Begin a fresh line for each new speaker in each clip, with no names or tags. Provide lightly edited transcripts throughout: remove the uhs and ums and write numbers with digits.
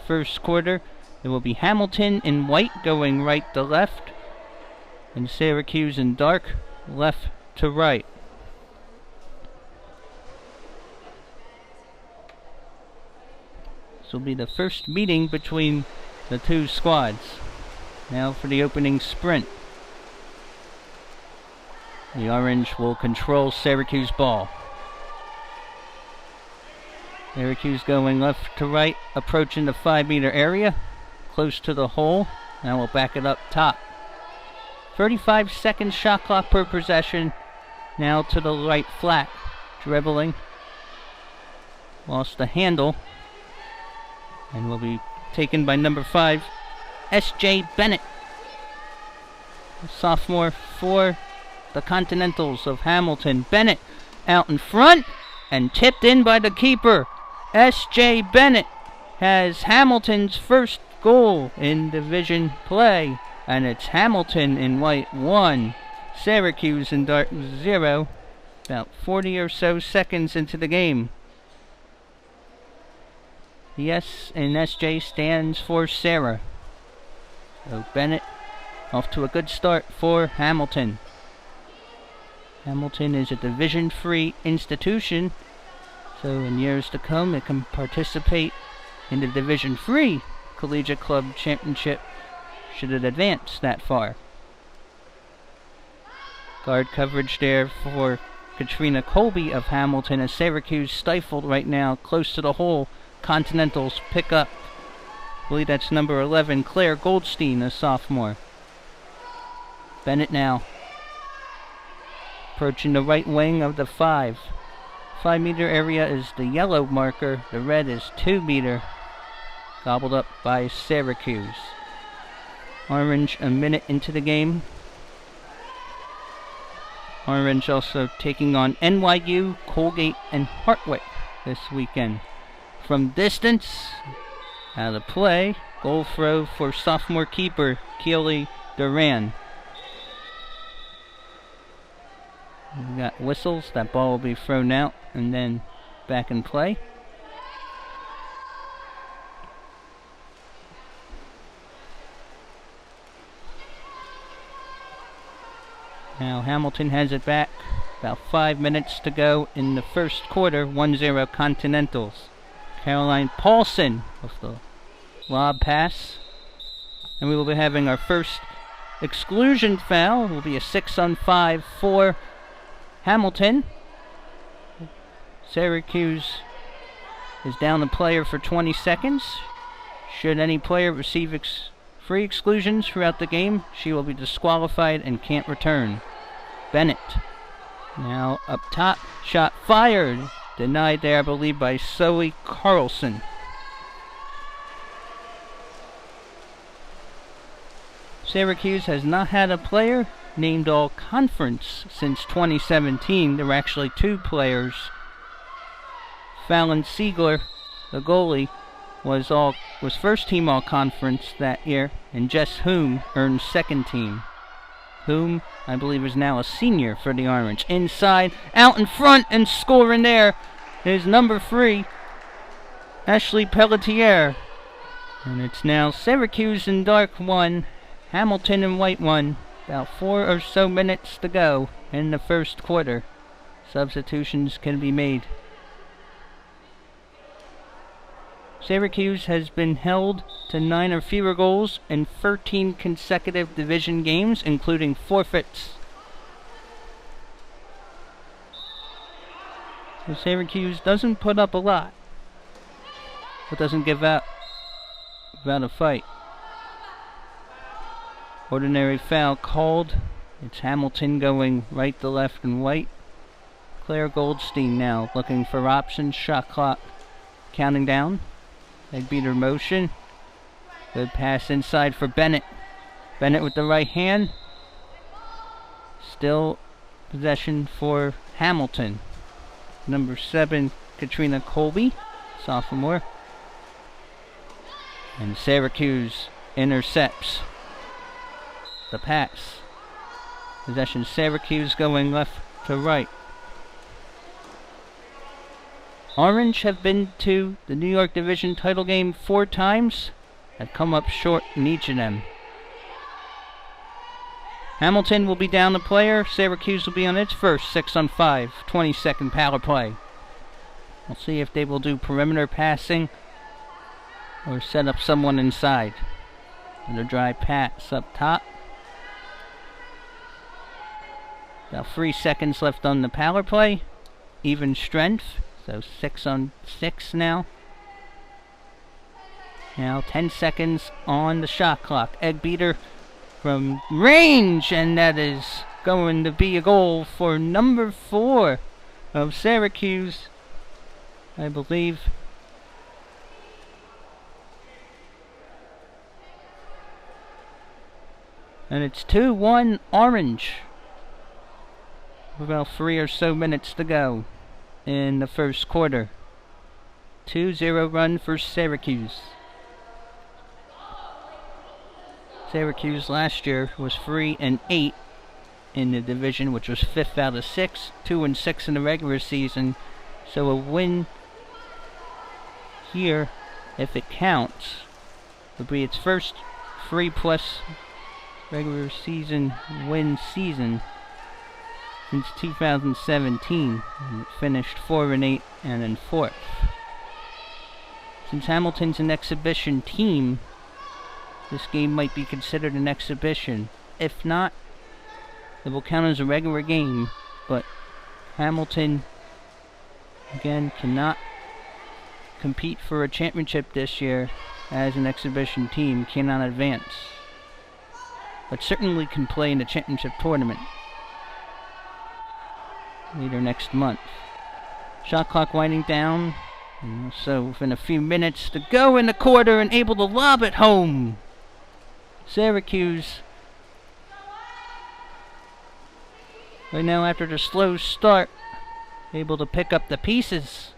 first quarter. It will be Hamilton in white going right to left, and Syracuse in dark left to right. This will be the first meeting between the two squads. Now for the opening sprint. The orange will control Syracuse ball. Syracuse going left to right, approaching the 5-meter area, close to the hole. Now we'll back it up top. 35-second shot clock per possession. Now to the right flat, dribbling. Lost the handle, and will be taken by number 5, S.J. Bennett, a sophomore for the Continentals of Hamilton. Bennett out in front and tipped in by the keeper. S.J. Bennett has Hamilton's first goal in division play, and it's Hamilton in white 1, Syracuse in dark 0, about 40 or so seconds into the game. The S in S.J. stands for Sarah. So Bennett off to a good start for Hamilton. Hamilton is a division-free institution, so in years to come it can participate in the division-free Collegiate Club Championship should it advance that far. Guard coverage there for Katrina Colby of Hamilton, as Syracuse stifled right now close to the hole. Continentals pick up. I believe that's number 11, Claire Goldstein, a sophomore. Bennett now approaching the right wing of the 5. 5-meter area is the yellow marker. The red is 2-meter. Gobbled up by Syracuse. Orange a minute into the game. Orange also taking on NYU, Colgate, and Hartwick this weekend. From distance, out of play, goal throw for sophomore keeper Keely Duran. We got whistles. That ball will be thrown out and then back in play. Now Hamilton has it back. About 5 minutes to go in the first quarter. 1-0 Continentals. Caroline Paulson with the lob pass. And we will be having our first exclusion foul. It will be a 6-on-5 for Hamilton. Syracuse is down the player for 20 seconds. Should any player receive free exclusions throughout the game, she will be disqualified and can't return. Bennett now up top. Shot fired. Denied there, I believe, by Zoe Carlson. Syracuse has not had a player named all conference since 2017. There were actually 2 players. Fallon Siegler, the goalie, was first team all conference that year, and Jess Hume earned second team. Hume, I believe, is now a senior for the Orange. Inside, out in front, and scoring there is number 3, Ashley Pelletier. And it's now Syracuse in dark 1, Hamilton in white 1. About 4 or so minutes to go in the first quarter. Substitutions can be made. Syracuse has been held to 9 or fewer goals in 13 consecutive division games, including forfeits. So Syracuse doesn't put up a lot, but doesn't give up without a fight. Ordinary foul called. It's Hamilton going right to left and white. Claire Goldstein now looking for options. Shot clock counting down. Leg beater motion. Good pass inside for Bennett. Bennett with the right hand. Still possession for Hamilton. Number 7, Katrina Colby, sophomore. And Syracuse intercepts the pass. Possession Syracuse going left to right. Orange have been to the New York Division title game 4 times, have come up short in each of them. Hamilton will be down a player. Syracuse will be on its first 6-on-5, 20-second power play. We'll see if they will do perimeter passing or set up someone inside. And a dry pass up top. About 3 seconds left on the power play. Even strength, so 6-on-6 now. Now 10 seconds on the shot clock. Egg beater from range, and that is going to be a goal for number 4 of Syracuse, I believe. And it's 2-1 Orange. About 3 or so minutes to go in the first quarter. 2-0 run for Syracuse. Syracuse last year was 3-8 in the division, which was 5th out of 6, 2-6 in the regular season. So a win here, if it counts, would be its first 3+ regular season win season since 2017, and it finished 4-8 and in 4th. Since Hamilton's an exhibition team, this game might be considered an exhibition. If not, it will count as a regular game, but Hamilton, again, cannot compete for a championship this year as an exhibition team, cannot advance, but certainly can play in the championship tournament later next month. Shot clock winding down, so within a few minutes to go in the quarter, and able to lob it home. Syracuse, right now after the slow start, able to pick up the pieces.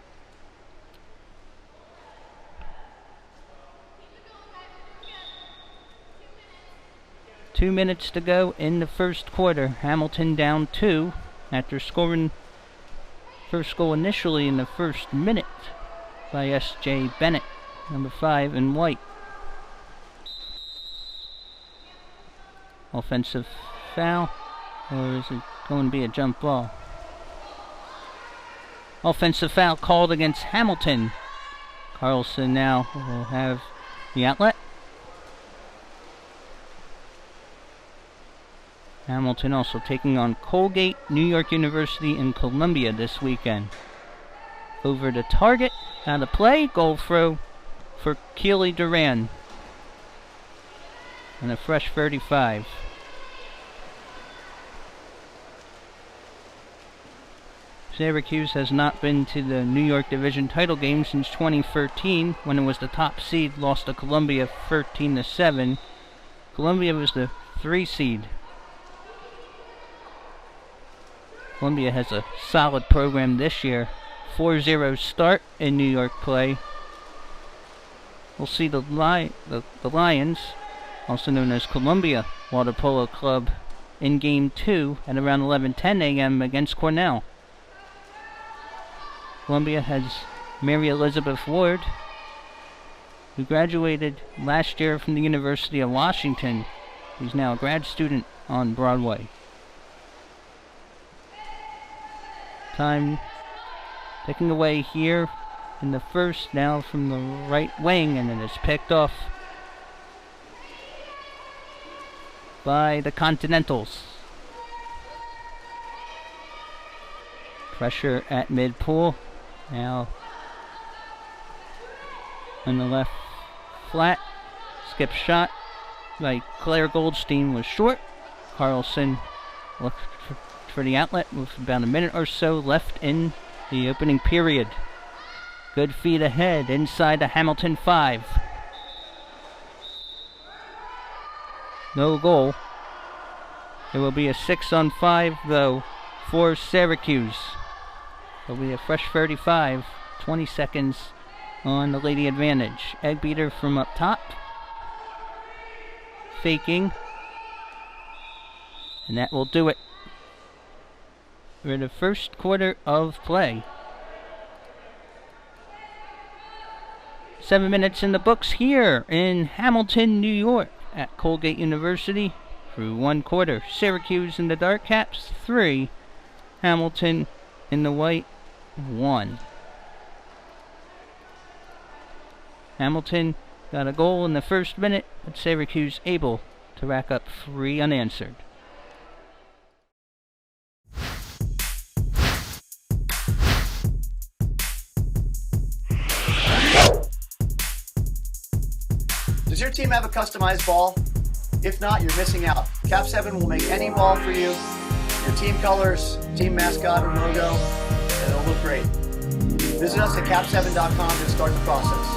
Two minutes to go in the first quarter. Hamilton down 2 after scoring first goal initially in the first minute by S.J. Bennett, number 5 in white. Offensive foul, or is it going to be a jump ball? Offensive foul called against Hamilton. Carlson now will have the outlet. Hamilton also taking on Colgate, New York University, and Columbia this weekend. Over to target, out of play, goal throw for Keely Duran. And a fresh 35. Syracuse has not been to the New York Division title game since 2013, when it was the top seed, lost to Columbia 13-7. Columbia was the 3 seed. Columbia has a solid program this year. 4-0 start in New York play. We'll see the Lions, also known as Columbia Water Polo Club, in Game 2 at around 11:10 a.m. against Cornell. Columbia has Mary Elizabeth Ward, who graduated last year from the University of Washington. He's now a grad student on Broadway. Time taking away here in the first now from the right wing, and it is picked off by the Continentals. Pressure at mid-pool. Now on the left flat. Skip shot by Claire Goldstein was short. Carlson looked for the outlet with about a minute or so left in the opening period. Good feet ahead inside the Hamilton 5. No goal. It will be a 6-on-5 though for Syracuse. It'll be a fresh 35. 20 seconds on the lady advantage. Egg beater from up top. Faking. And that will do it for the first quarter of play. 7 minutes in the books here in Hamilton, New York at Colgate University through 1/4. Syracuse in the dark caps, 3. Hamilton in the white, 1. Hamilton got a goal in the first minute, but Syracuse able to rack up 3 unanswered.
Does your team have a customized ball? If not, you're missing out. Cap 7 will make any ball for you. Your team colors, team mascot, or logo, and it'll look great. Visit us at cap7.com to start the process.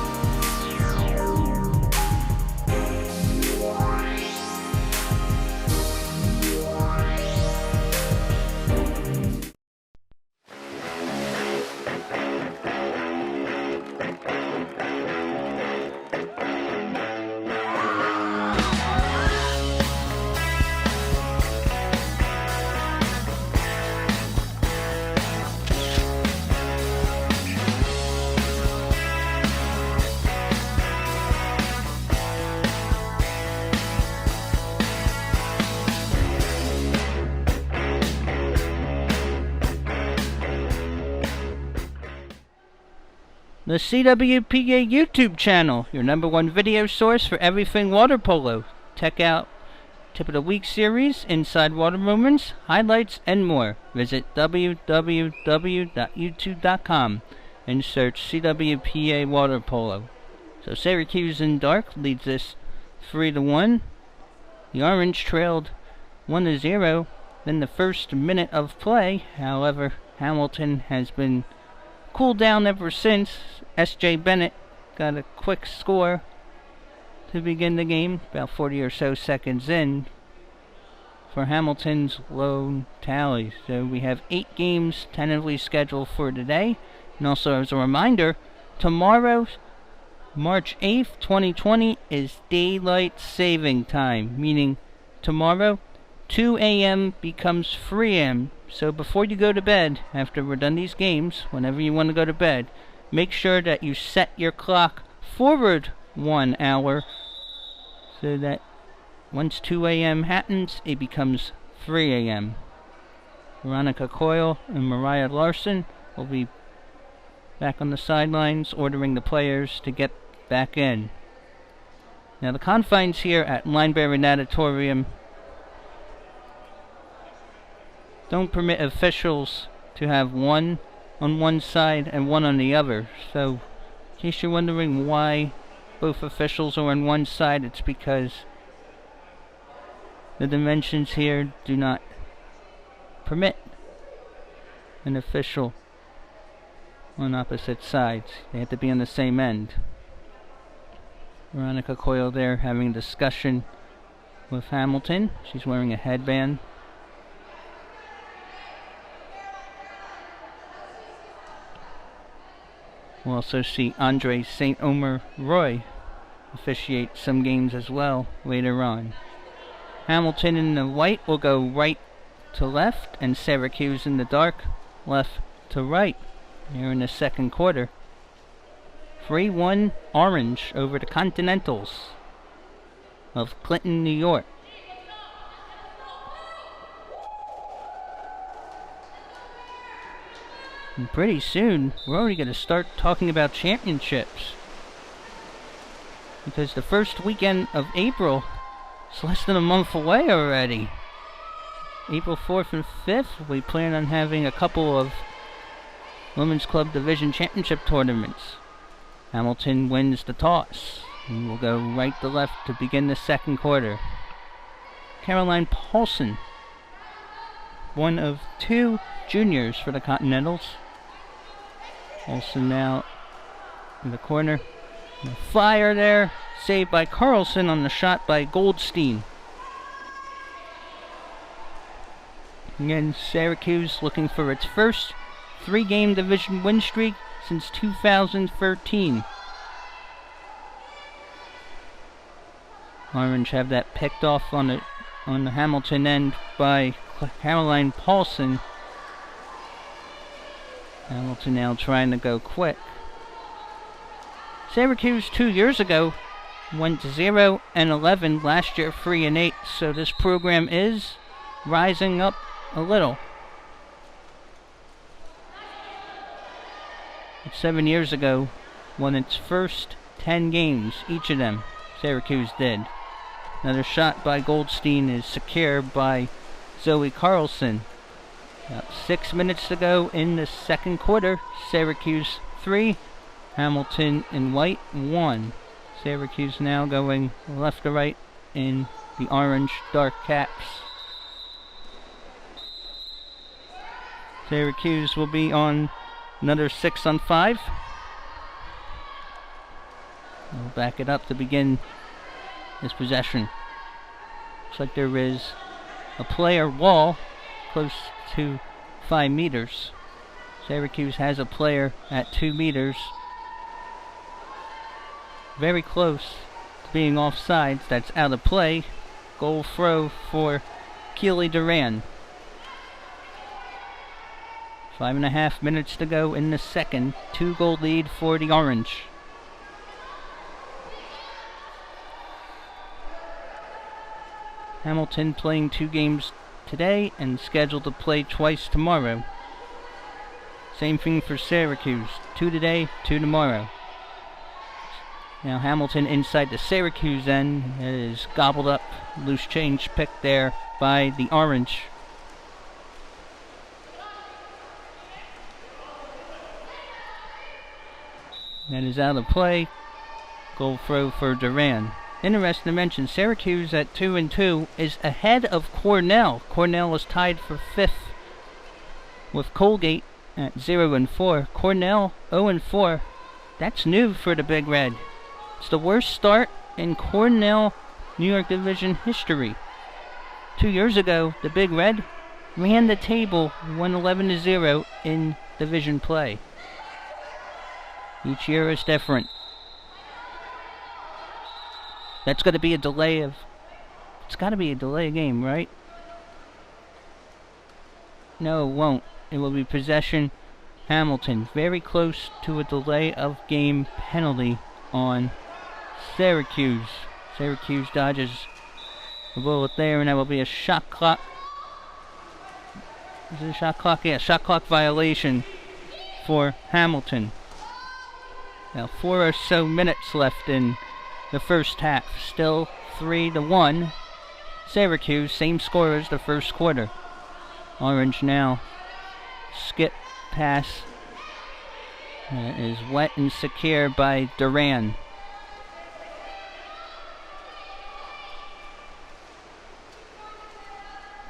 The CWPA YouTube channel, your #1 video source for everything water polo. Check out Tip of the Week series, inside water moments, highlights, and more. Visit www.youtube.com and search CWPA water polo. So Syracuse in dark leads this 3-1. The orange trailed 1-0. Then the first minute of play, however, Hamilton has been cooled down ever since. S.J. Bennett got a quick score to begin the game, about 40 or so seconds in, for Hamilton's low tally. So we have 8 games tentatively scheduled for today. And also as a reminder, tomorrow, March 8th, 2020, is daylight saving time, meaning tomorrow 2 a.m. becomes 3 a.m. So before you go to bed, after we're done these games, whenever you want to go to bed, make sure that you set your clock forward 1 hour so that once 2 a.m. happens, it becomes 3 a.m. Veronica Coyle and Mariah Larson will be back on the sidelines ordering the players to get back in. Now the confines here at Lineberry Natatorium don't permit officials to have one on one side and one on the other. So, in case you're wondering why both officials are on one side, it's because the dimensions here do not permit an official on opposite sides. They have to be on the same end. Veronica Coyle there having a discussion with Hamilton. She's wearing a headband. We'll also see Andre St. Omer Roy officiate some games as well later on. Hamilton in the white will go right to left, and Syracuse in the dark, left to right here in the second quarter. 3-1 orange over the Continentals of Clinton, New York. And pretty soon, we're already going to start talking about championships. Because the first weekend of April is less than a month away already. April 4th and 5th, we plan on having a couple of Women's Club Division Championship tournaments. Hamilton wins the toss, and we'll go right to left to begin the second quarter. Caroline Paulson, one of 2 juniors for the Continentals. Also now in the corner. The fire there, saved by Carlson on the shot by Goldstein. Again, Syracuse looking for its first 3-game division win streak since 2013. Orange have that picked off on the Hamilton end by Caroline Paulson. Hamilton now trying to go quick. Syracuse 2 years ago went 0-11, last year 3-8, so this program is rising up a little. 7 years ago, won its first 10 games, each of them, Syracuse did. Another shot by Goldstein is secured by Zoe Carlson. About 6 minutes to go in the second quarter. Syracuse 3, Hamilton and White 1. Syracuse now going left to right in the orange dark caps. Syracuse will be on another 6-on-5. We'll back it up to begin this possession. Looks like there is a player wall close to 5 meters. Syracuse has a player at 2 meters. Very close to being offsides. That's out of play. Goal throw for Keely Duran. 5.5 minutes to go in the second. 2-goal lead for the Orange. Hamilton playing 2 games today and scheduled to play twice tomorrow. Same thing for Syracuse. 2 today, 2 tomorrow. Now Hamilton inside the Syracuse end. It is gobbled up. Loose change picked there by the Orange. That is out of play. Goal throw for Duran. Interesting to mention, Syracuse at 2-2 is ahead of Cornell. Cornell is tied for 5th with Colgate at 0-4. Cornell 0-4. That's new for the Big Red. It's the worst start in Cornell New York Division history. 2 years ago, the Big Red ran the table, won 11-0 in division play. Each year is different. That's got to be a delay of... It's got to be a delay game, right? No, it won't. It will be possession Hamilton. Very close to a delay of game penalty on Syracuse. Syracuse dodges a bullet there, and that will be a shot clock. Is it a shot clock? Yeah, shot clock violation for Hamilton. Now 4 or so minutes left in the first half. Still 3-1. Syracuse, same score as the first quarter. Orange now. Skip pass. That is wet and secure by Duran.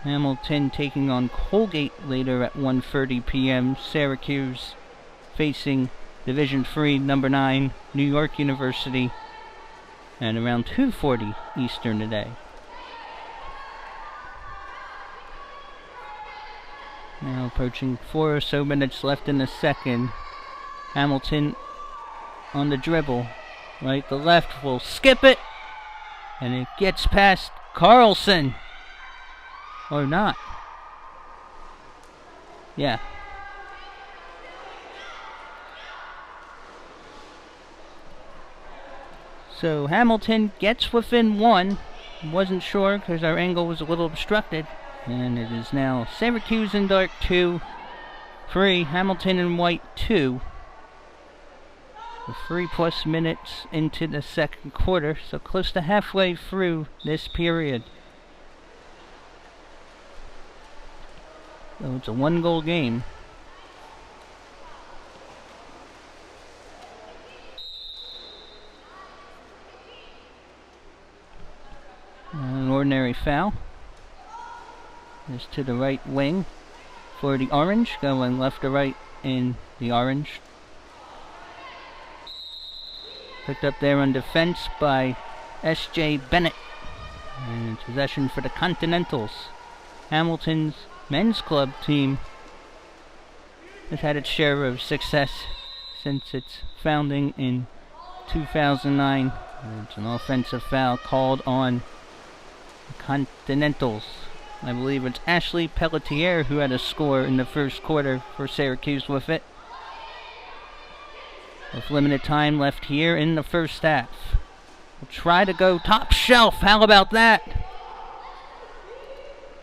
Hamilton taking on Colgate later at 1:30 p.m. Syracuse facing Division III, number 9, New York University, and around 2:40 Eastern today. Now approaching 4 or so minutes left in the second. Hamilton on the dribble. Right to left will skip it. And it gets past Carlson. Or not. Yeah. So Hamilton gets within 1. Wasn't sure because our angle was a little obstructed. And it is now Syracuse in dark 2, 3, Hamilton in white 2. 3+ minutes into the second quarter, so close to halfway through this period. So it's a 1-goal game. An ordinary foul. Is to the right wing for the Orange, going left to right in the Orange. Picked up there on defense by S.J. Bennett. And possession for the Continentals. Hamilton's men's club team has had its share of success since its founding in 2009. It's an offensive foul called on the Continentals. I believe it's Ashley Pelletier who had a score in the first quarter for Syracuse with it. With limited time left here in the first half. We'll try to go top shelf. How about that?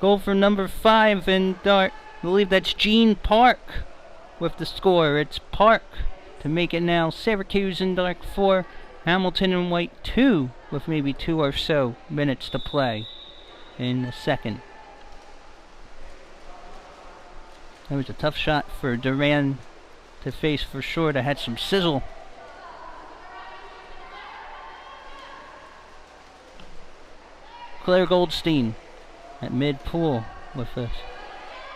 Goal for number 5 in Dart. I believe that's Gene Park with the score. It's Park to make it now Syracuse in dark 4, Hamilton in white 2, with maybe 2 or so minutes to play in the second. That was a tough shot for Duran to face for sure. That had some sizzle. Claire Goldstein at mid-pool with a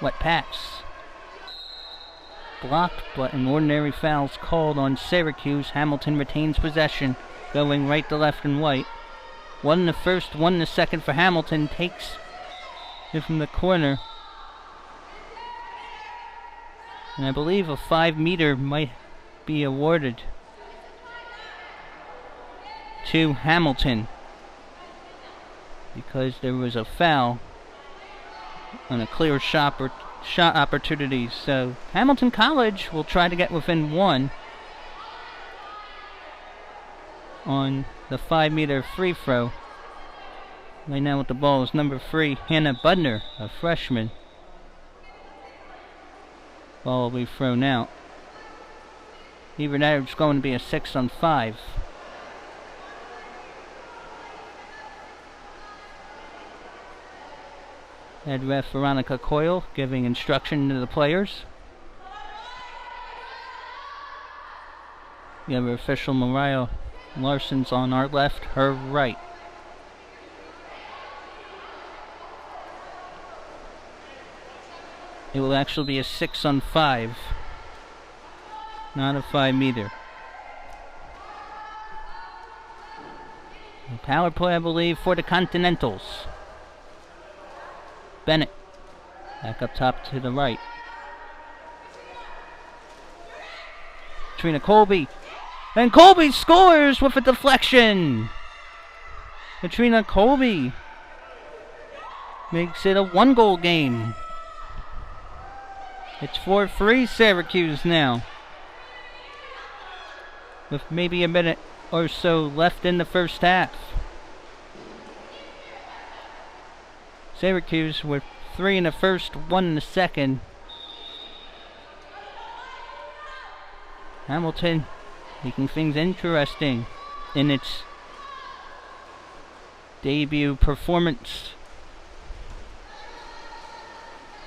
wet pass. Blocked, but an ordinary foul's called on Syracuse. Hamilton retains possession, going right to left and white. 1 in the first, 1 in the second for Hamilton. Takes it from the corner. And I believe a 5-meter might be awarded to Hamilton, because there was a foul on a clear shot opportunity. So Hamilton College will try to get within 1 on the 5-meter free throw. Right now with the ball is number 3, Hannah Budner, a freshman. Ball will be thrown out. Either that or it's going to be a 6-on-5. Head ref Veronica Coyle giving instruction to the players. The other official, Mariah Larson's on our left, her right. It will actually be a 6-on-5, not a 5-meter. Power play, I believe, for the Continentals. Bennett, back up top to the right. Katrina Colby, and Colby scores with a deflection. Katrina Colby makes it a 1-goal game. It's 4-3 Syracuse now, with maybe a minute or so left in the first half. Syracuse with 3 in the first, 1 in the second. Hamilton making things interesting in its debut performance.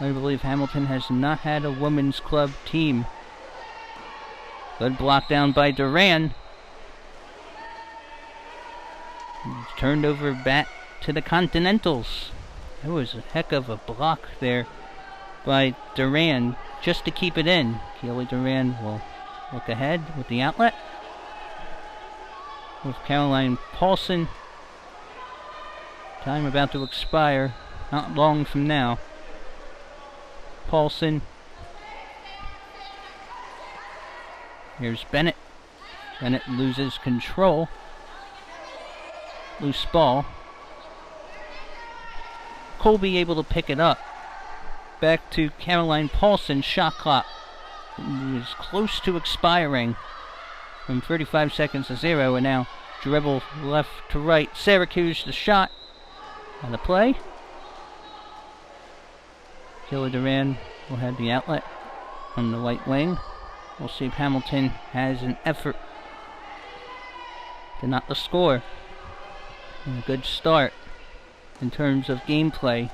I believe Hamilton has not had a women's club team. Good block down by Duran. It's turned over back to the Continentals. That was a heck of a block there by Duran just to keep it in. Keely Duran will look ahead with the outlet. With Caroline Paulson. Time about to expire. Not long from now. Paulson. Here's Bennett. Bennett loses control. Loose ball. Colby able to pick it up. Back to Caroline Paulson. Shot clock is close to expiring. From 35 seconds to 0, and now dribble left to right. Syracuse the shot. On the play. Keely Duran will have the outlet on the right wing. We'll see if Hamilton has an effort to not the score. And a good start in terms of gameplay,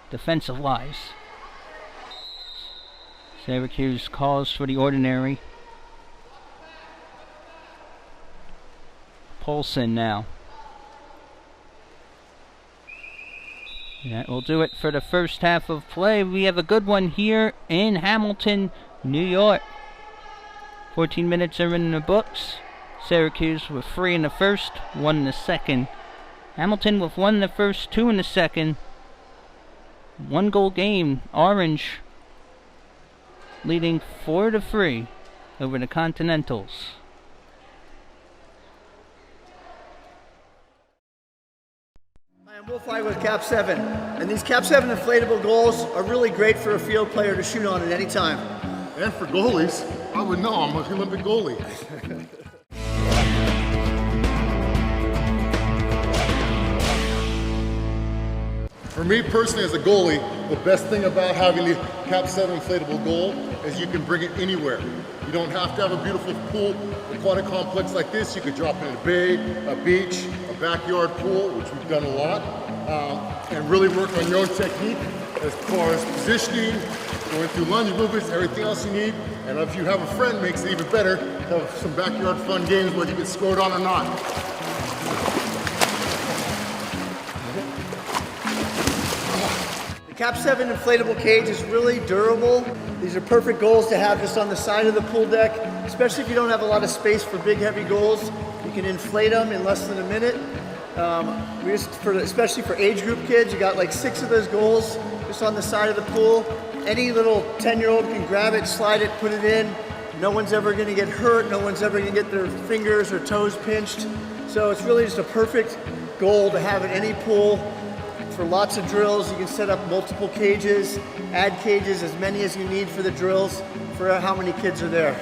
defensive-wise. Syracuse calls for the ordinary. Paulson now. That will do it for the first half of play. We have a good one here in Hamilton, New York. 14 minutes are in the books. Syracuse with 3 in the first, 1 in the second. Hamilton with 1 in the first, 2 in the second. 1-goal game. Orange leading 4-3 over the Continentals.
I'm Wolf White with Cap 7, and these Cap 7 inflatable goals are really great for a field player to shoot on at any time.
And for goalies, I would know, I'm an Olympic goalie. For me personally as a goalie, the best thing about having the Cap 7 inflatable goal is you can bring it anywhere. You don't have to have a beautiful pool, aquatic complex like this. You could drop it in a bay, a beach, a backyard pool, which we've done a lot, and really work on your own technique as far as positioning, going through lunge movements, everything else you need. And if you have a friend, makes it even better to have some backyard fun games whether you get scored on or not.
The Cap 7 inflatable cage is really durable. These are perfect goals to have just on the side of the pool deck, especially if you don't have a lot of space for big, heavy goals. You can inflate them in less than a minute. Especially for age group kids, you got like 6 of those goals just on the side of the pool. Any little 10-year-old can grab it, slide it, put it in. No one's ever gonna get hurt. No one's ever gonna get their fingers or toes pinched. So it's really just a perfect goal to have at any pool. For lots of drills, you can set up multiple cages, add cages, as many as you need for the drills, for how many kids are there.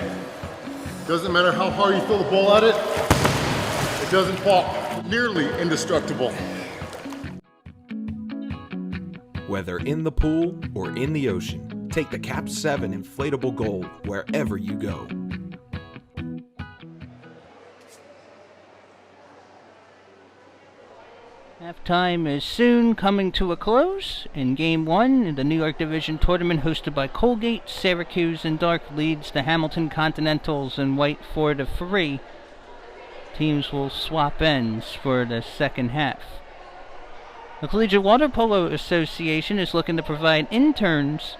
Doesn't matter how hard you throw the ball at it, it doesn't pop. Nearly indestructible.
Whether in the pool or in the ocean, take the Cap 7 inflatable goal wherever you go.
Halftime is soon coming to a close. In Game 1, in the New York Division Tournament hosted by Colgate, Syracuse in dark leads the Hamilton Continentals in white 4-3. Teams will swap ends for the second half. The Collegiate Water Polo Association is looking to provide internships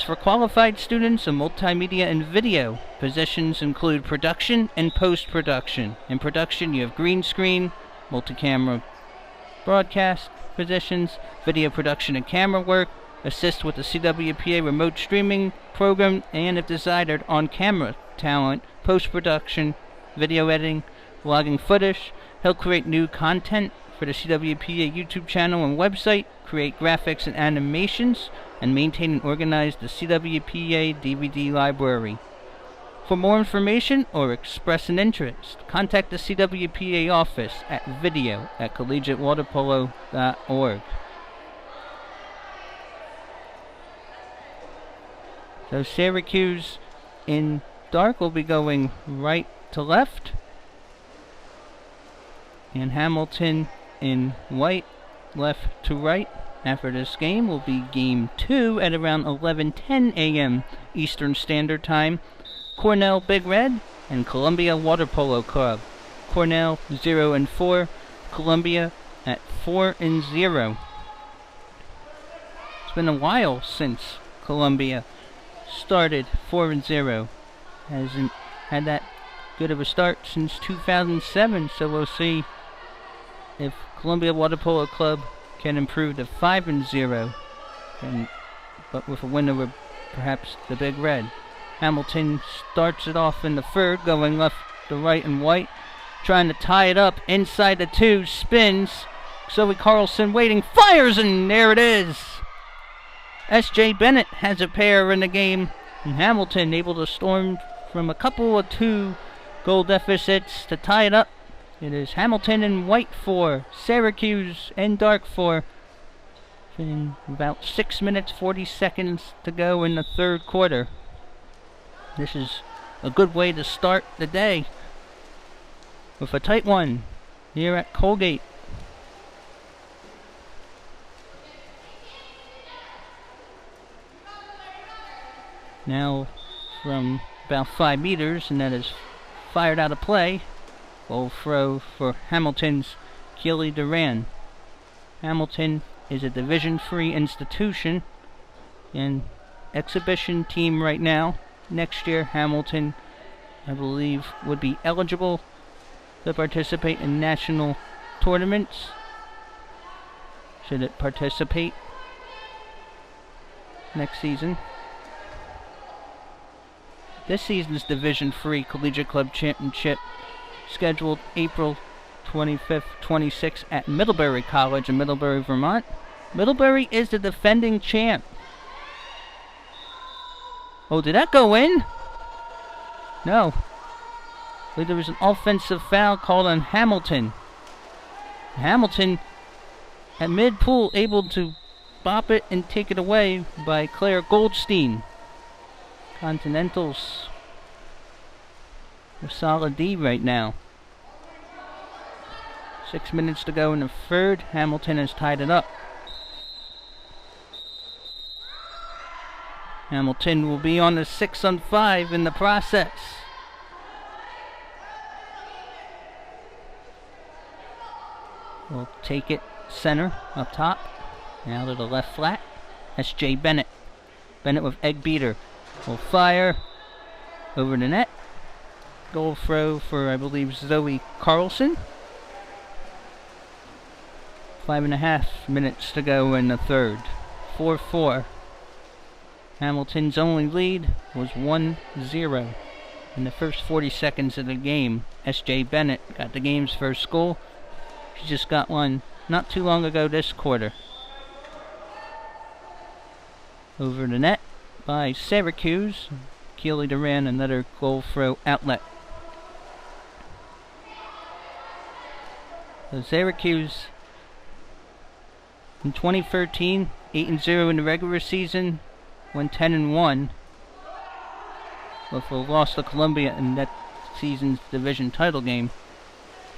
for qualified students in multimedia and video. Positions include production and post-production. In production, you have green screen, multi-camera broadcast positions, video production and camera work, assist with the CWPA remote streaming program, and if desired, on-camera talent, post-production, video editing, logging footage, help create new content for the CWPA YouTube channel and website, create graphics and animations, and maintain and organize the CWPA DVD library. For more information or express an interest, contact the CWPA office at video@collegiatewaterpolo.org. So Syracuse in dark will be going right to left, and Hamilton in white left to right. After this game will be Game 2 at around 11:10 a.m. Eastern Standard Time. Cornell Big Red and Columbia Water Polo Club. Cornell 0-4, Columbia at 4-0. It's been a while since Columbia started 4-0. Hasn't had that good of a start since 2007, so we'll see if Columbia Water Polo Club can improve to 5-0, but with a win over perhaps the Big Red. Hamilton starts it off in the third, going left to right and white, trying to tie it up inside the 2, spins. Zoe Carlson waiting, fires, and there it is. S.J. Bennett has a pair in the game, and Hamilton able to storm from a couple of 2-goal deficits to tie it up. It is Hamilton in white 4, Syracuse in dark 4. In about 6 minutes 40 seconds to go in the third quarter. This is a good way to start the day with a tight one here at Colgate. Now from about 5 meters, and that is fired out of play. Will throw for Hamilton's Keely Duran. Hamilton is a Division III institution and exhibition team right now. Next year, Hamilton, I believe, would be eligible to participate in national tournaments. Should it participate next season? This season's Division III Collegiate Club Championship scheduled April 25th, 26th at Middlebury College in Middlebury, Vermont. Middlebury is the defending champ. Oh, did that go in? No. I believe there was an offensive foul called on Hamilton. Hamilton at mid-pool able to bop it and take it away by Claire Goldstein. Continentals a solid D right now. 6 minutes to go in the third. Hamilton has tied it up. Hamilton will be on the 6-on-5 in the process. We'll take it center up top. Now to the left flat. S.J. Bennett. Bennett with egg beater. Will fire over the net. Goal throw for, I believe, Zoe Carlson. 5.5 minutes to go in the third. 4-4. Hamilton's only lead was 1-0 in the first 40 seconds of the game. S.J. Bennett got the game's first goal. She just got one not too long ago this quarter. Over the net by Syracuse. Keely Duran, another goal throw outlet. So Syracuse in 2013, 8-0 in the regular season, went 10-1. Before lost to Columbia in that season's division title game.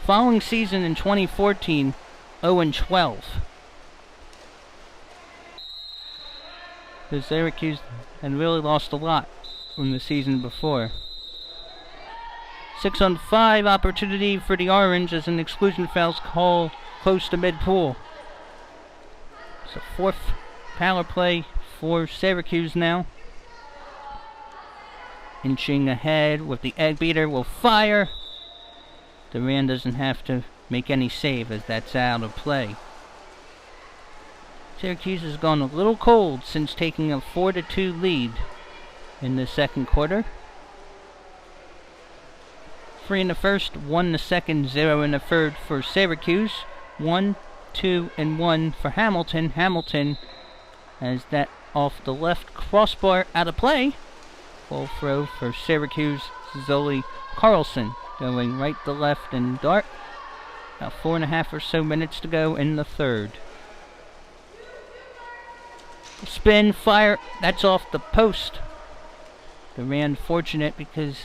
Following season in 2014, 0-12. So Syracuse had really lost a lot from the season before. 6-on-5 opportunity for the Orange as an exclusion foul's call close to mid-pool. So fourth power play for Syracuse now. Inching ahead with the egg beater will fire. Duran doesn't have to make any save as that's out of play. Syracuse has gone a little cold since taking a 4-2 lead in the second quarter. 3 in the first, 1 in the second, 0 in the third for Syracuse. 1, 2, and 1 for Hamilton. Hamilton has that off the left crossbar out of play. Full throw for Syracuse. Zoe Carlson going right to left and dart. About 4.5 or so minutes to go in the third. Spin, fire, that's off the post. Duran fortunate because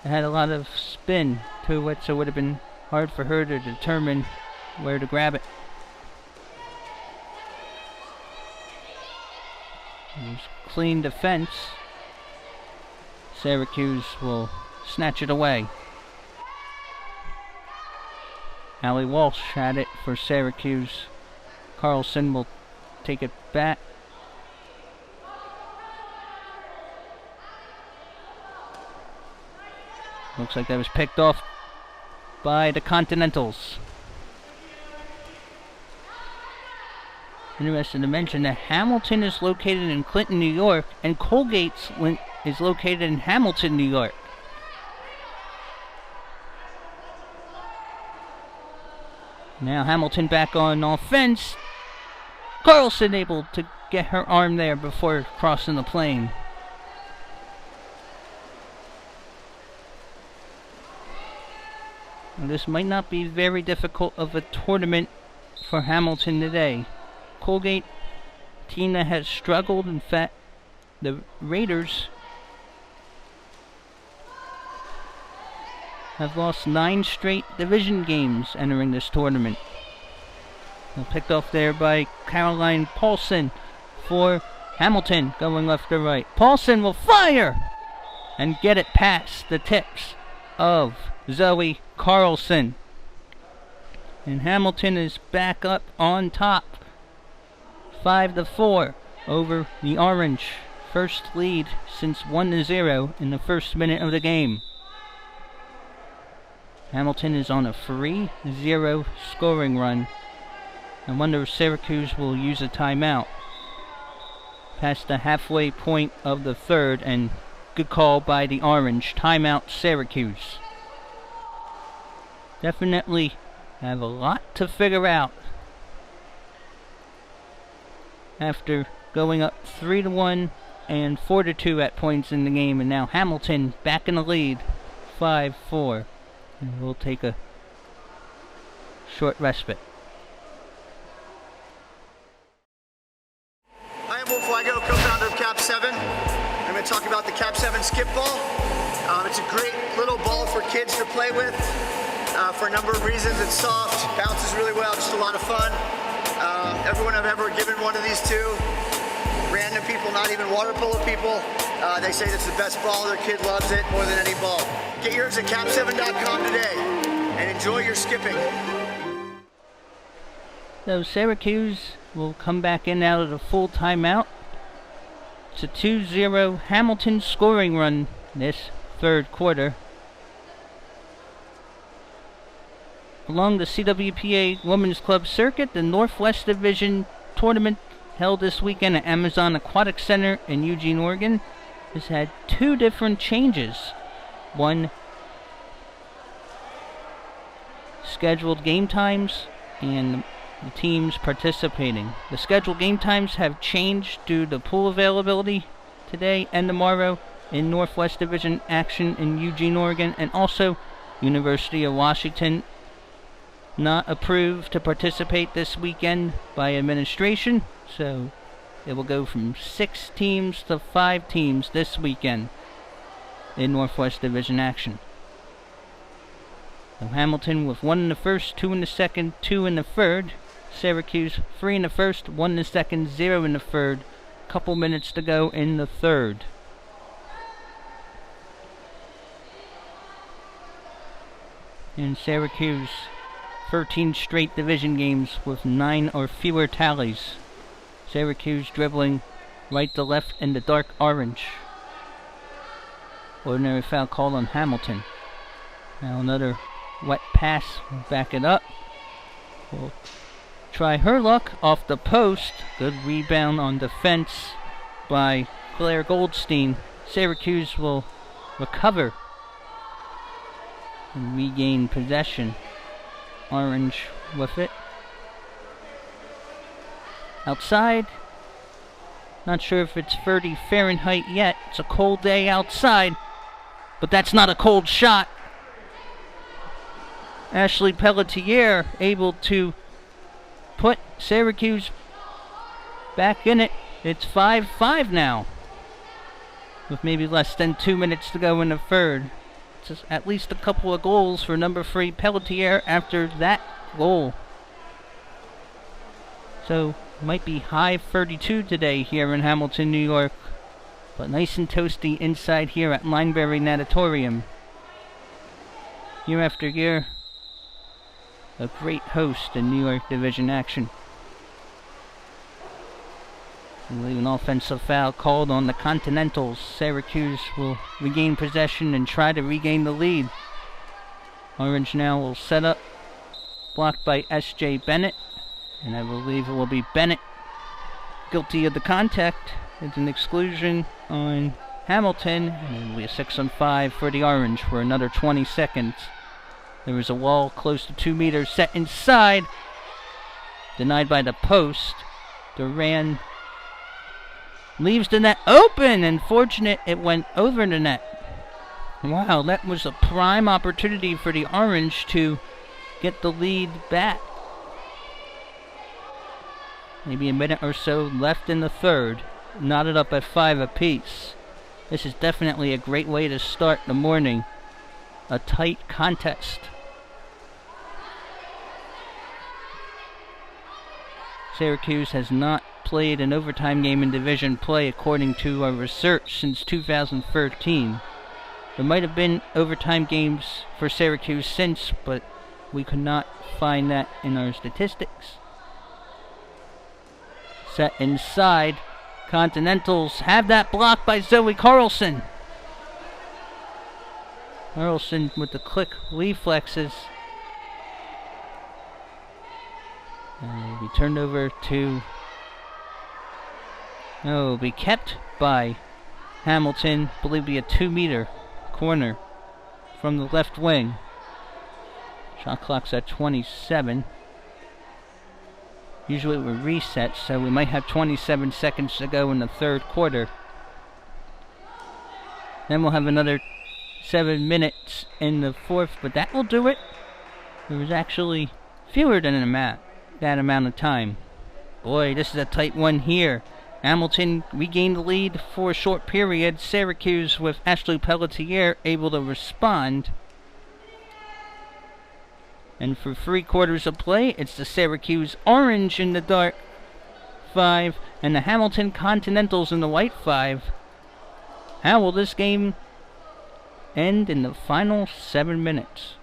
it had a lot of spin to it, so it would have been hard for her to determine where to grab it. There's clean defense. Syracuse will snatch it away. Allie Walsh had it for Syracuse. Carlson will take it back. Looks like that was picked off by the Continentals. Interesting to mention that Hamilton is located in Clinton, New York, and Colgate is located in Hamilton, New York. Now Hamilton back on offense. Carlson able to get her arm there before crossing the plane. And this might not be very difficult of a tournament for Hamilton today. Colgate, team that has struggled. In fact, the Raiders have lost 9 straight division games entering this tournament. Well, picked off there by Caroline Paulson for Hamilton, going left to right. Paulson will fire and get it past the tips of Zoe Carlson. And Hamilton is back up on top. 5-4 over the Orange. First lead since 1-0 in the first minute of the game. Hamilton is on a 3-0 scoring run. I wonder if Syracuse will use a timeout. Past the halfway point of the third, and good call by the Orange. Timeout Syracuse. Definitely have a lot to figure out. After going up 3-1 and 4-2 at points in the game, and now Hamilton back in the lead, 5-4. And we'll take a short respite.
I am Wolf Ligo, co-founder of Cap 7. I'm going to talk about the Cap 7 skip ball. It's a great little ball for kids to play with for a number of reasons. It's soft, bounces really well, just a lot of fun. Everyone I've ever given one of these to, random people, not even water polo people, they say it's the best ball. Their kid loves it more than any ball. Get yours at cap7.com today and enjoy your skipping.
So Syracuse will come back in out of the full timeout. It's a 2-0 Hamilton scoring run this third quarter. Along the CWPA Women's Club circuit, the Northwest Division tournament held this weekend at Amazon Aquatic Center in Eugene, Oregon, has had two different changes. One, scheduled game times and the teams participating. The scheduled game times have changed due to pool availability today and tomorrow in Northwest Division action in Eugene, Oregon, and also University of Washington not approved to participate this weekend by administration, so it will go from 6 teams to 5 teams this weekend in Northwest Division action. So Hamilton with 1 in the first, 2 in the second, 2 in the third. Syracuse 3 in the first, 1 in the second, 0 in the third. Couple minutes to go in the third. In Syracuse, 13 straight division games with 9 or fewer tallies. Syracuse dribbling right to left in the dark orange. Ordinary foul called on Hamilton. Now another wet pass, we'll back it up. We'll try her luck off the post. Good rebound on defense by Claire Goldstein. Syracuse will recover and regain possession. Orange with it. Outside, not sure if it's 30 Fahrenheit yet. It's a cold day outside, but that's not a cold shot. Ashley Pelletier able to put Syracuse back in it. It's 5-5 now, with maybe less than 2 minutes to go in the third. Just at least a couple of goals for number 3 Pelletier after that goal. So might be high 32 today here in Hamilton, New York, but nice and toasty inside here at Lineberry Natatorium. Year after year, a great host in New York Division action. An offensive foul called on the Continentals. Syracuse will regain possession and try to regain the lead. Orange now will set up, blocked by S.J. Bennett, and I believe it will be Bennett guilty of the contact. It's an exclusion on Hamilton, and it will be a 6-on-5 for the Orange for another 20 seconds. There was a wall close to 2 meters set inside, denied by the post. Duran leaves the net open, and fortunate it went over the net. Wow, that was a prime opportunity for the Orange to get the lead back. Maybe a minute or so left in the third. Knotted up at 5 apiece. This is definitely a great way to start the morning. A tight contest. Syracuse has not played an overtime game in division play according to our research since 2013. There might have been overtime games for Syracuse since, but we could not find that in our statistics. Set inside. Continentals have that blocked by Zoe Carlson. Carlson with the quick reflexes. And it'll be turned over to... No, it'll be kept by Hamilton. I believe it'll be a 2-meter corner from the left wing. Shot clock's at 27. Usually it would reset, so we might have 27 seconds to go in the third quarter. Then we'll have another 7 minutes in the fourth, but that will do it. There was actually fewer than that amount of time. Boy, this is a tight one here. Hamilton regained the lead for a short period. Syracuse, with Ashley Pelletier, able to respond. And for 3/4 of play, it's the Syracuse Orange in the dark 5 and the Hamilton Continentals in the white 5. How will this game end in the final 7 minutes?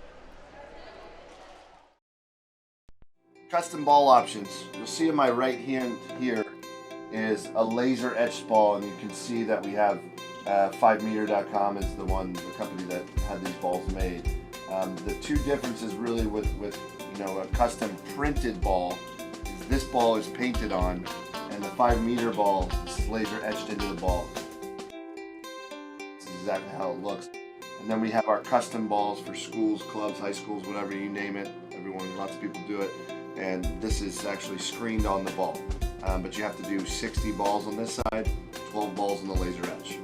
Custom ball options. You'll see in my right hand here is a laser etched ball, and you can see that we have 5meter.com is the company that had these balls made. The two differences really with a custom printed ball is this ball is painted on, and the 5-meter ball is laser etched into the ball. This is exactly how it looks. And then we have our custom balls for schools, clubs, high schools, whatever you name it. Lots of people do it. And this is actually screened on the ball. But you have to do 60 balls on this side, 12 balls on the laser etch.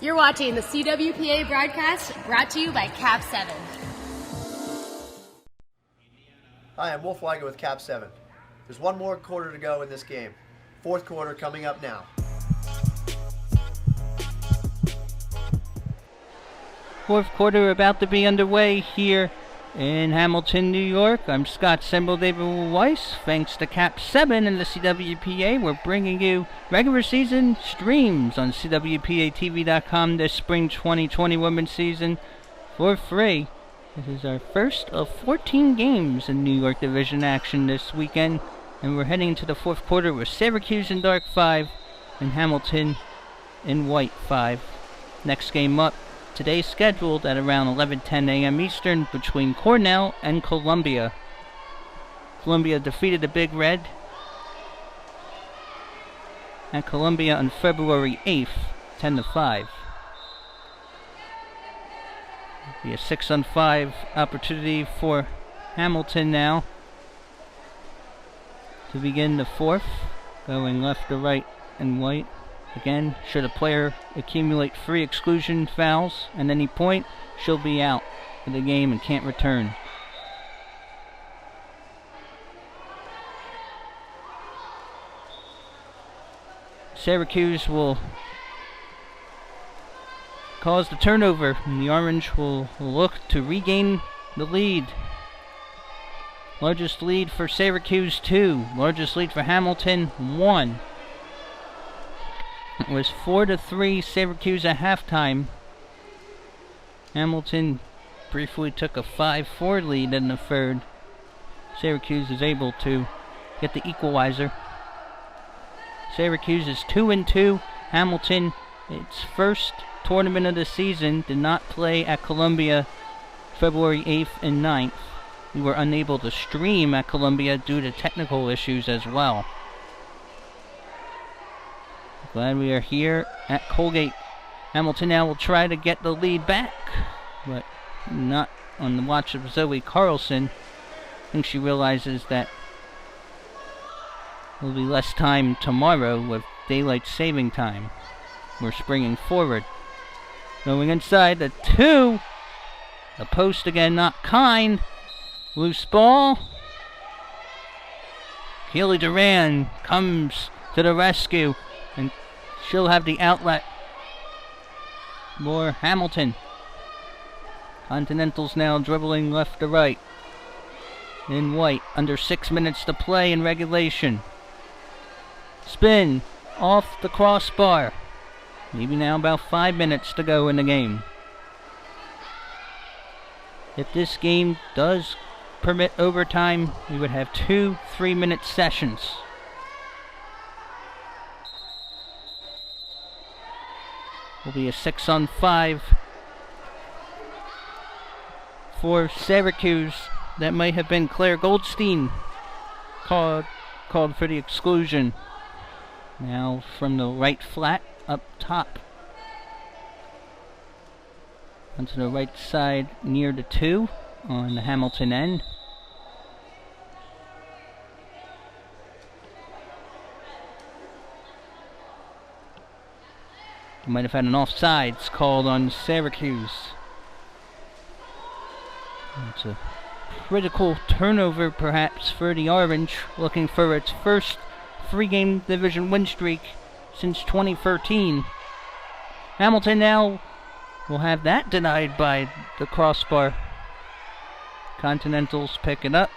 You're watching the CWPA broadcast, brought to you by Cap 7.
Hi, I'm Wolf Weiger with Cap 7. There's one more quarter to go in this game. Fourth quarter coming up now.
Fourth quarter about to be underway here in Hamilton, New York. I'm Scott Semble, David Weiss. Thanks to Cap 7 and the CWPA, we're bringing you regular season streams on CWPATV.com this spring 2020 women's season for free. This is our first of 14 games in New York Division action this weekend, and we're heading into the fourth quarter with Syracuse in dark 5 and Hamilton in white 5. Next game up today scheduled at around 11:10 a.m. Eastern between Cornell and Columbia. Columbia defeated the Big Red at Columbia on February 8th, 10-5. Be a 6-on-5 opportunity for Hamilton now to begin the fourth, going left to right and white. Again, should a player accumulate 3 exclusion fouls at any point, she'll be out for the game and can't return. Syracuse will cause the turnover, and the Orange will look to regain the lead. Largest lead for Syracuse, 2. Largest lead for Hamilton, 1. It was 4-3 Syracuse at halftime. Hamilton briefly took a 5-4 lead in the third. Syracuse is able to get the equalizer. Syracuse is 2-2. Hamilton, its first tournament of the season, did not play at Columbia February 8th and 9th. We were unable to stream at Columbia due to technical issues as well. Glad we are here at Colgate. Hamilton now will try to get the lead back, but not on the watch of Zoe Carlson. I think she realizes that there will be less time tomorrow with daylight saving time. We're springing forward. Going inside, the 2. The post again, not kind. Loose ball. Keely Duran comes to the rescue, and she'll have the outlet for Hamilton. Continentals now dribbling left to right. In white, under 6 minutes to play in regulation. Spin off the crossbar. Maybe now about 5 minutes to go in the game. If this game does permit overtime, we would have 2 3-minute sessions. Will be a 6-on-5 for Syracuse. That might have been Claire Goldstein called for the exclusion. Now from the right flat up top onto the right side near the 2 on the Hamilton end. Might have had an offsides called on Syracuse. It's a critical turnover, perhaps, for the Orange, looking for its first 3-game division win streak since 2013. Hamilton now will have that denied by the crossbar. Continentals pick it up.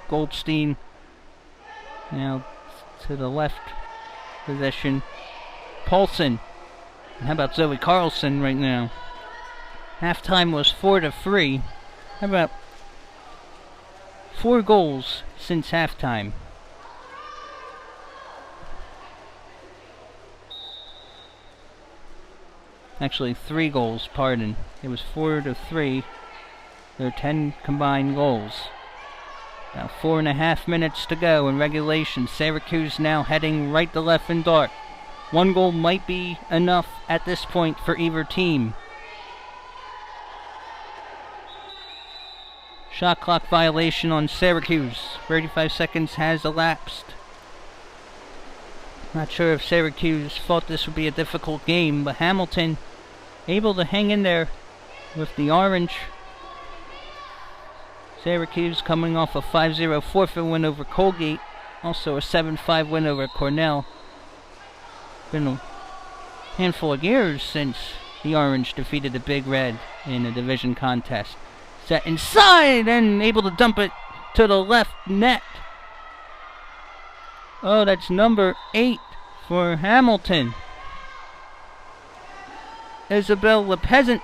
Goldstein now to the left possession. Paulson. And how about Zoe Carlson right now? Halftime was 4-3. How about 4 goals since halftime? Actually, 3 goals, pardon. It was 4-3. There are 10 combined goals. Now 4.5 minutes to go in regulation. Syracuse now heading right to left and dark. 1 goal might be enough at this point for either team. Shot clock violation on Syracuse. 35 seconds has elapsed. Not sure if Syracuse thought this would be a difficult game, but Hamilton able to hang in there with the Orange. Syracuse coming off a 5-0 forfeit win over Colgate. Also a 7-5 win over Cornell. Been a handful of years since the Orange defeated the Big Red in a division contest. Set inside and able to dump it to the left net. Oh, that's number 8 for Hamilton. Isabel LePeasant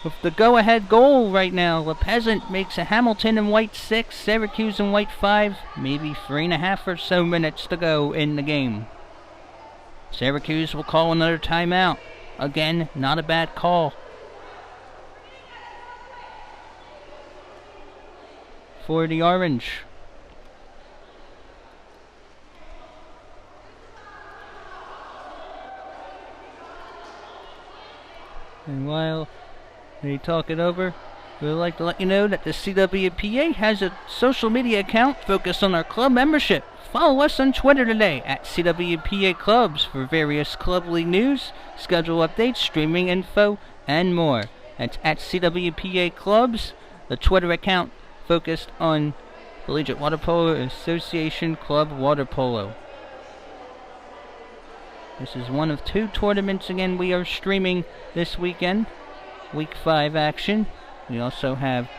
with the go-ahead goal right now. LePeasant makes a Hamilton in white 6, Syracuse in white 5. Maybe 3.5 or so minutes to go in the game. Syracuse will call another timeout. Again, not a bad call. For the Orange. And while they talk it over, we'd like to let you know that the CWPA has a social media account focused on our club membership. Follow us on Twitter today at CWPA Clubs for various club league news, schedule updates, streaming info, and more. That's at CWPA Clubs, the Twitter account focused on Collegiate Water Polo Association Club Water Polo. This is one of 2 tournaments again we are streaming this weekend. Week 5 action. We also have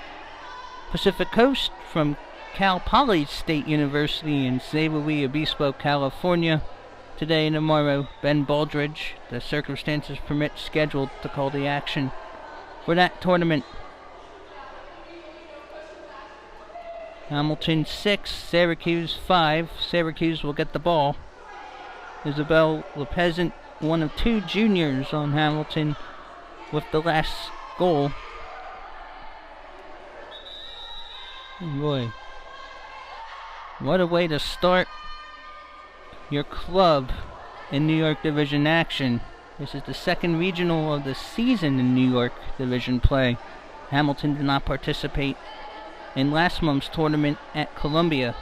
Pacific Coast from Cal Poly State University in San Luis Obispo, California. Today and tomorrow, Ben Baldridge, the circumstances permit, scheduled to call the action for that tournament. Hamilton 6, Syracuse 5. Syracuse will get the ball. Isabel LePeasant, one of 2 juniors on Hamilton, with the last goal. Oh boy. What a way to start your club in New York Division action. This is the 2nd regional of the season in New York Division play. Hamilton did not participate in last month's tournament at Columbia.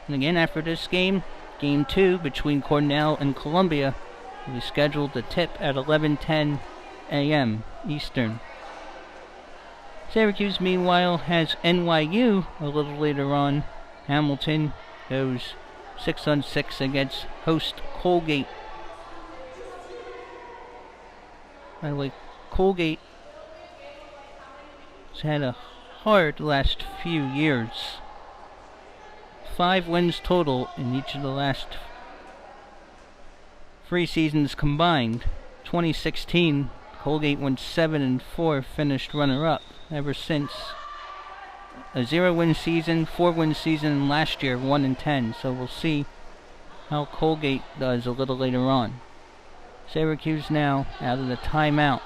And again, after this game, Game 2 between Cornell and Columbia will be scheduled to tip at 11:10 a.m. Eastern. Syracuse, meanwhile, has NYU a little later on. Hamilton goes 6-on-6 against host Colgate. By the way, Colgate has had a hard last few years. 5 wins total in each of the last 3 seasons combined. 2016, Colgate went 7-4, finished runner-up. Ever since, a 0-win season, 4-win season, and last year 1-10. So we'll see how Colgate does a little later on. Syracuse now out of the timeout.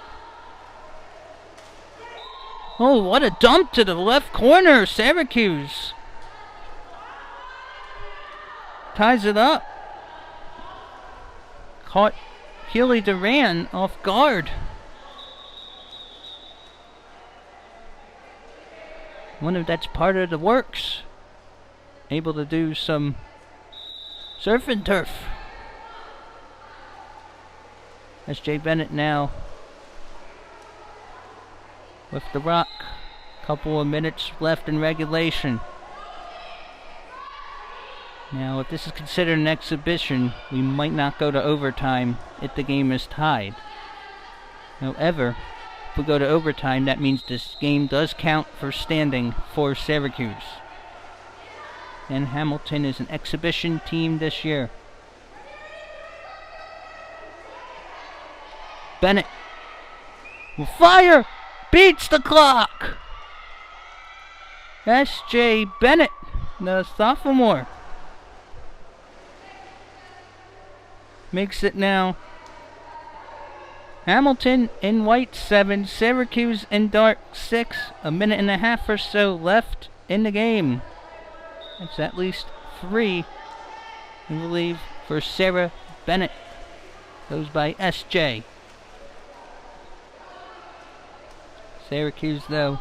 Oh, what a dump to the left corner, Syracuse ties it up. Caught Keely Duran off guard. Wonder if that's part of the works. Able to do some surf and turf. S.J. Bennett now with the rock. Couple of minutes left in regulation. Now, if this is considered an exhibition, we might not go to overtime if the game is tied. However, if we go to overtime, that means this game does count for standing for Syracuse. And Hamilton is an exhibition team this year. Bennett will fire! Beats the clock! S.J. Bennett, the sophomore, makes it now Hamilton in white 7, Syracuse in dark 6. A minute and a half or so left in the game. It's at least 3, I believe, for Sarah Bennett. Goes by S.J. Syracuse, though,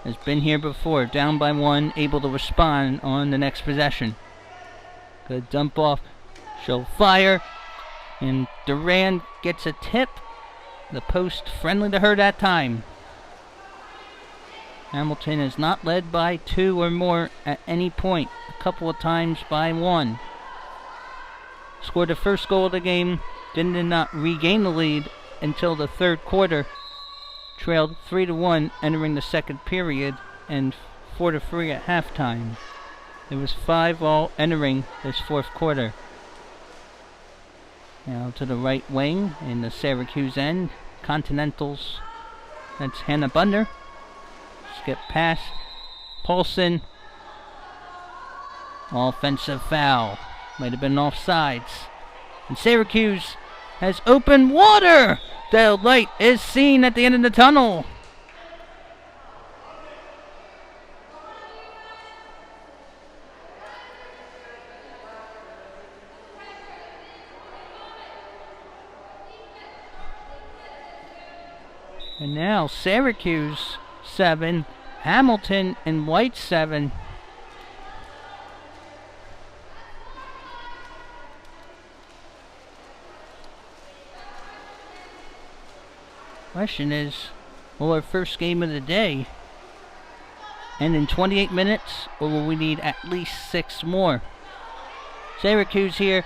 has been here before, down by 1, able to respond on the next possession. Good dump off. She'll fire. And Duran gets a tip. The post friendly to her that time. Hamilton is not led by 2 or more at any point. A couple of times by 1. Scored the first goal of the game. Did not regain the lead until the third quarter. Trailed 3-1 entering the second period and 4-3 at halftime. There was 5 all entering this fourth quarter. Now to the right wing in the Syracuse end. Continentals. That's Hannah Bunder. Skip pass. Paulson. Offensive foul. Might have been offsides. And Syracuse has open water! The light is seen at the end of the tunnel. And now Syracuse 7, Hamilton in white 7. Question is, will our first game of the day end in 28 minutes, or will we need at least 6 more? Syracuse here,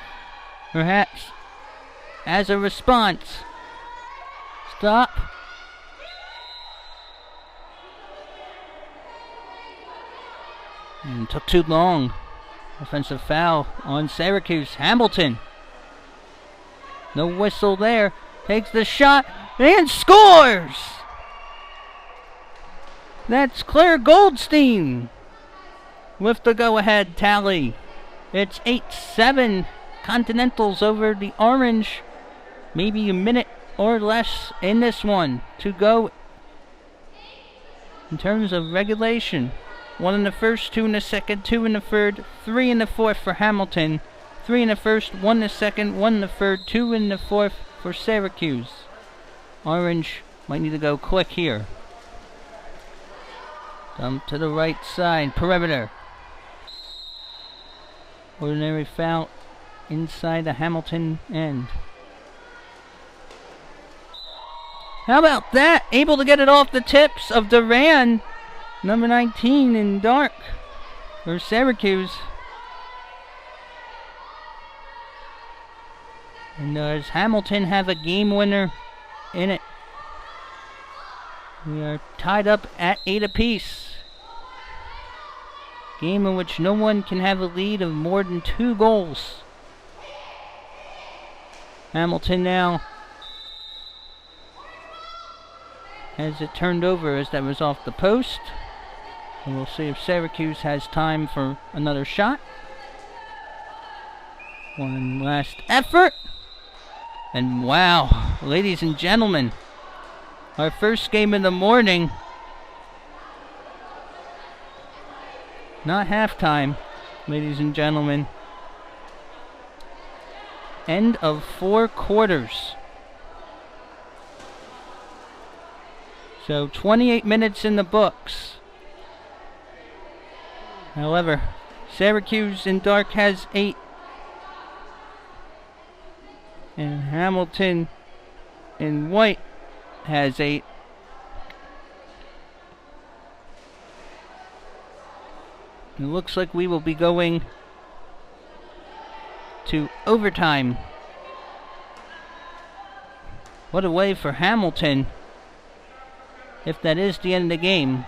perhaps, as a response. Stop. And took too long. Offensive foul on Syracuse. Hamilton. No whistle there. Takes the shot and scores! That's Claire Goldstein with the go-ahead tally. It's 8-7 Continentals over the Orange. Maybe a minute or less in this one to go in terms of regulation. 1 in the first, 2 in the second, 2 in the third, 3 in the fourth for Hamilton. 3 in the first, 1 in the second, 1 in the third, 2 in the fourth for Syracuse. Orange might need to go quick here. Dump to the right side, perimeter. Ordinary foul inside the Hamilton end. How about that? Able to get it off the tips of Duran, number 19 in dark for Syracuse. And does Hamilton have a game winner in it? We are tied up at 8 apiece. Game in which no one can have a lead of more than 2 goals. Hamilton now has it turned over as that was off the post. And we'll see if Syracuse has time for another shot. One last effort. And wow, ladies and gentlemen, our first game in the morning. Not halftime, ladies and gentlemen. End of 4 quarters. So 28 minutes in the books. However, Syracuse in dark has 8. And Hamilton in white has 8. It looks like we will be going to overtime. What a way for Hamilton, if that is the end of the game.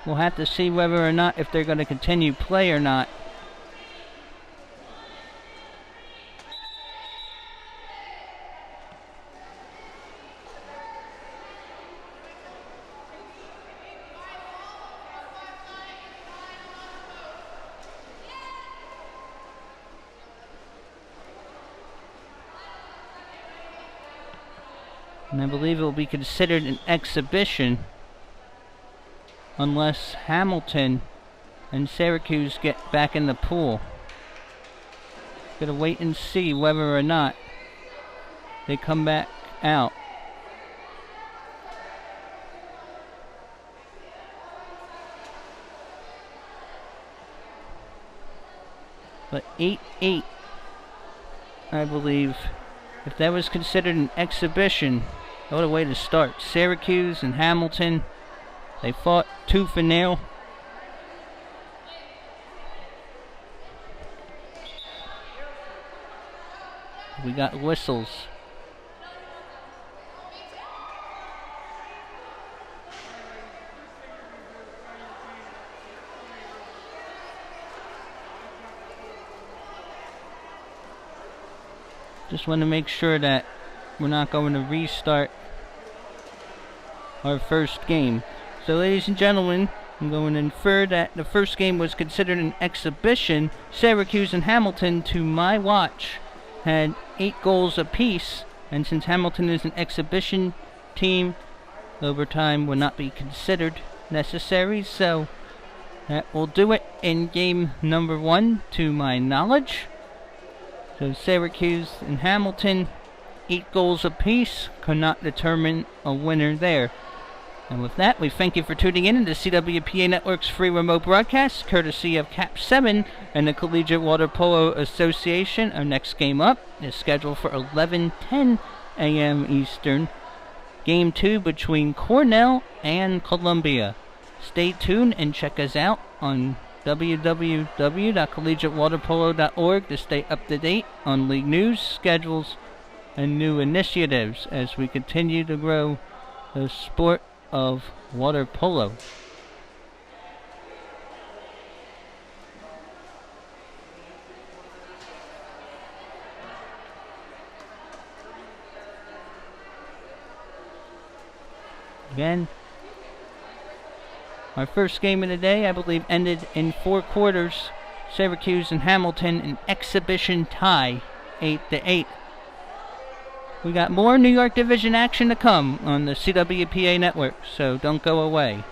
We'll have to see whether or not if they're going to continue play or not. And I believe it will be considered an exhibition unless Hamilton and Syracuse get back in the pool. Gotta wait and see whether or not they come back out. But 8-8, I believe, if that was considered an exhibition, what a way to start. Syracuse and Hamilton, they fought tooth and nail. We got whistles. Just want to make sure that we're not going to restart our first game. So ladies and gentlemen, I'm going to infer that the first game was considered an exhibition. Syracuse and Hamilton, to my watch, had 8 goals apiece, and since Hamilton is an exhibition team, overtime will not be considered necessary, so that will do it in game number 1 to my knowledge. So Syracuse and Hamilton, 8 goals apiece, could not determine a winner there. And with that, we thank you for tuning in to CWPA Network's free remote broadcast, courtesy of Cap 7 and the Collegiate Water Polo Association. Our next game up is scheduled for 11:10 a.m. Eastern. Game 2 between Cornell and Columbia. Stay tuned and check us out on www.collegiatewaterpolo.org to stay up to date on league news, schedules, and new initiatives as we continue to grow the sport of water polo. Again, our first game of the day, I believe, ended in 4 quarters. Syracuse and Hamilton, an exhibition tie, 8-8. We got more New York Division action to come on the CWPA Network, so don't go away.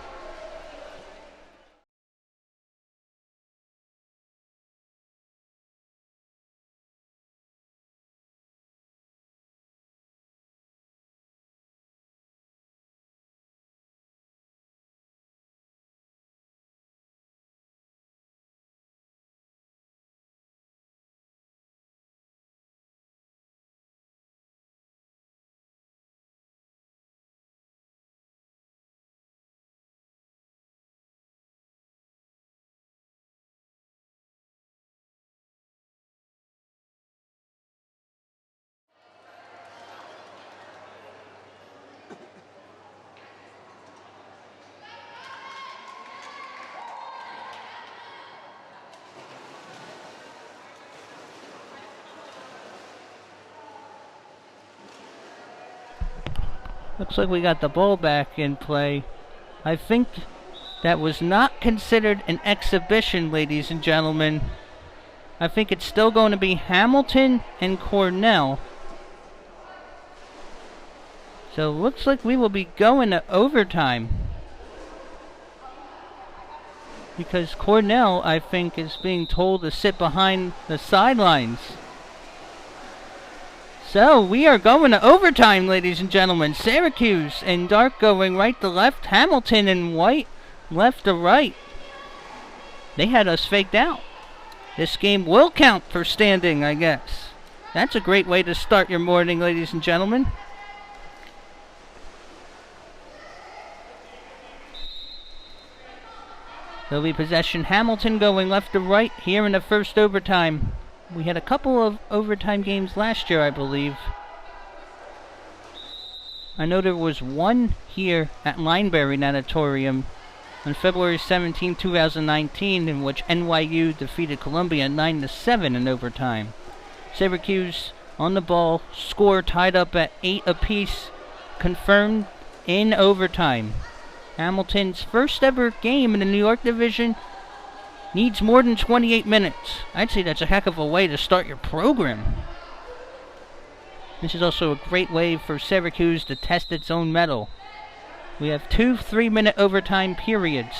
Looks like we got the ball back in play. I think that was not considered an exhibition, ladies and gentlemen. I think it's still going to be Hamilton and Cornell. So looks like we will be going to overtime. Because Cornell, I think, is being told to sit behind the sidelines. So, we are going to overtime, ladies and gentlemen. Syracuse in dark going right to left. Hamilton in white, left to right. They had us faked out. This game will count for standing, I guess. That's a great way to start your morning, ladies and gentlemen. There'll be possession. Hamilton going left to right here in the first overtime. We had a couple of overtime games last year, I believe. I know there was one here at Lineberry Natatorium on February 17, 2019, in which NYU defeated Columbia 9-7 in overtime. Syracuse on the ball, score tied up at 8 apiece, confirmed in overtime. Hamilton's first ever game in the New York Division needs more than 28 minutes. I'd say that's a heck of a way to start your program. This is also a great way for Syracuse to test its own mettle. We have 2 3-minute overtime periods.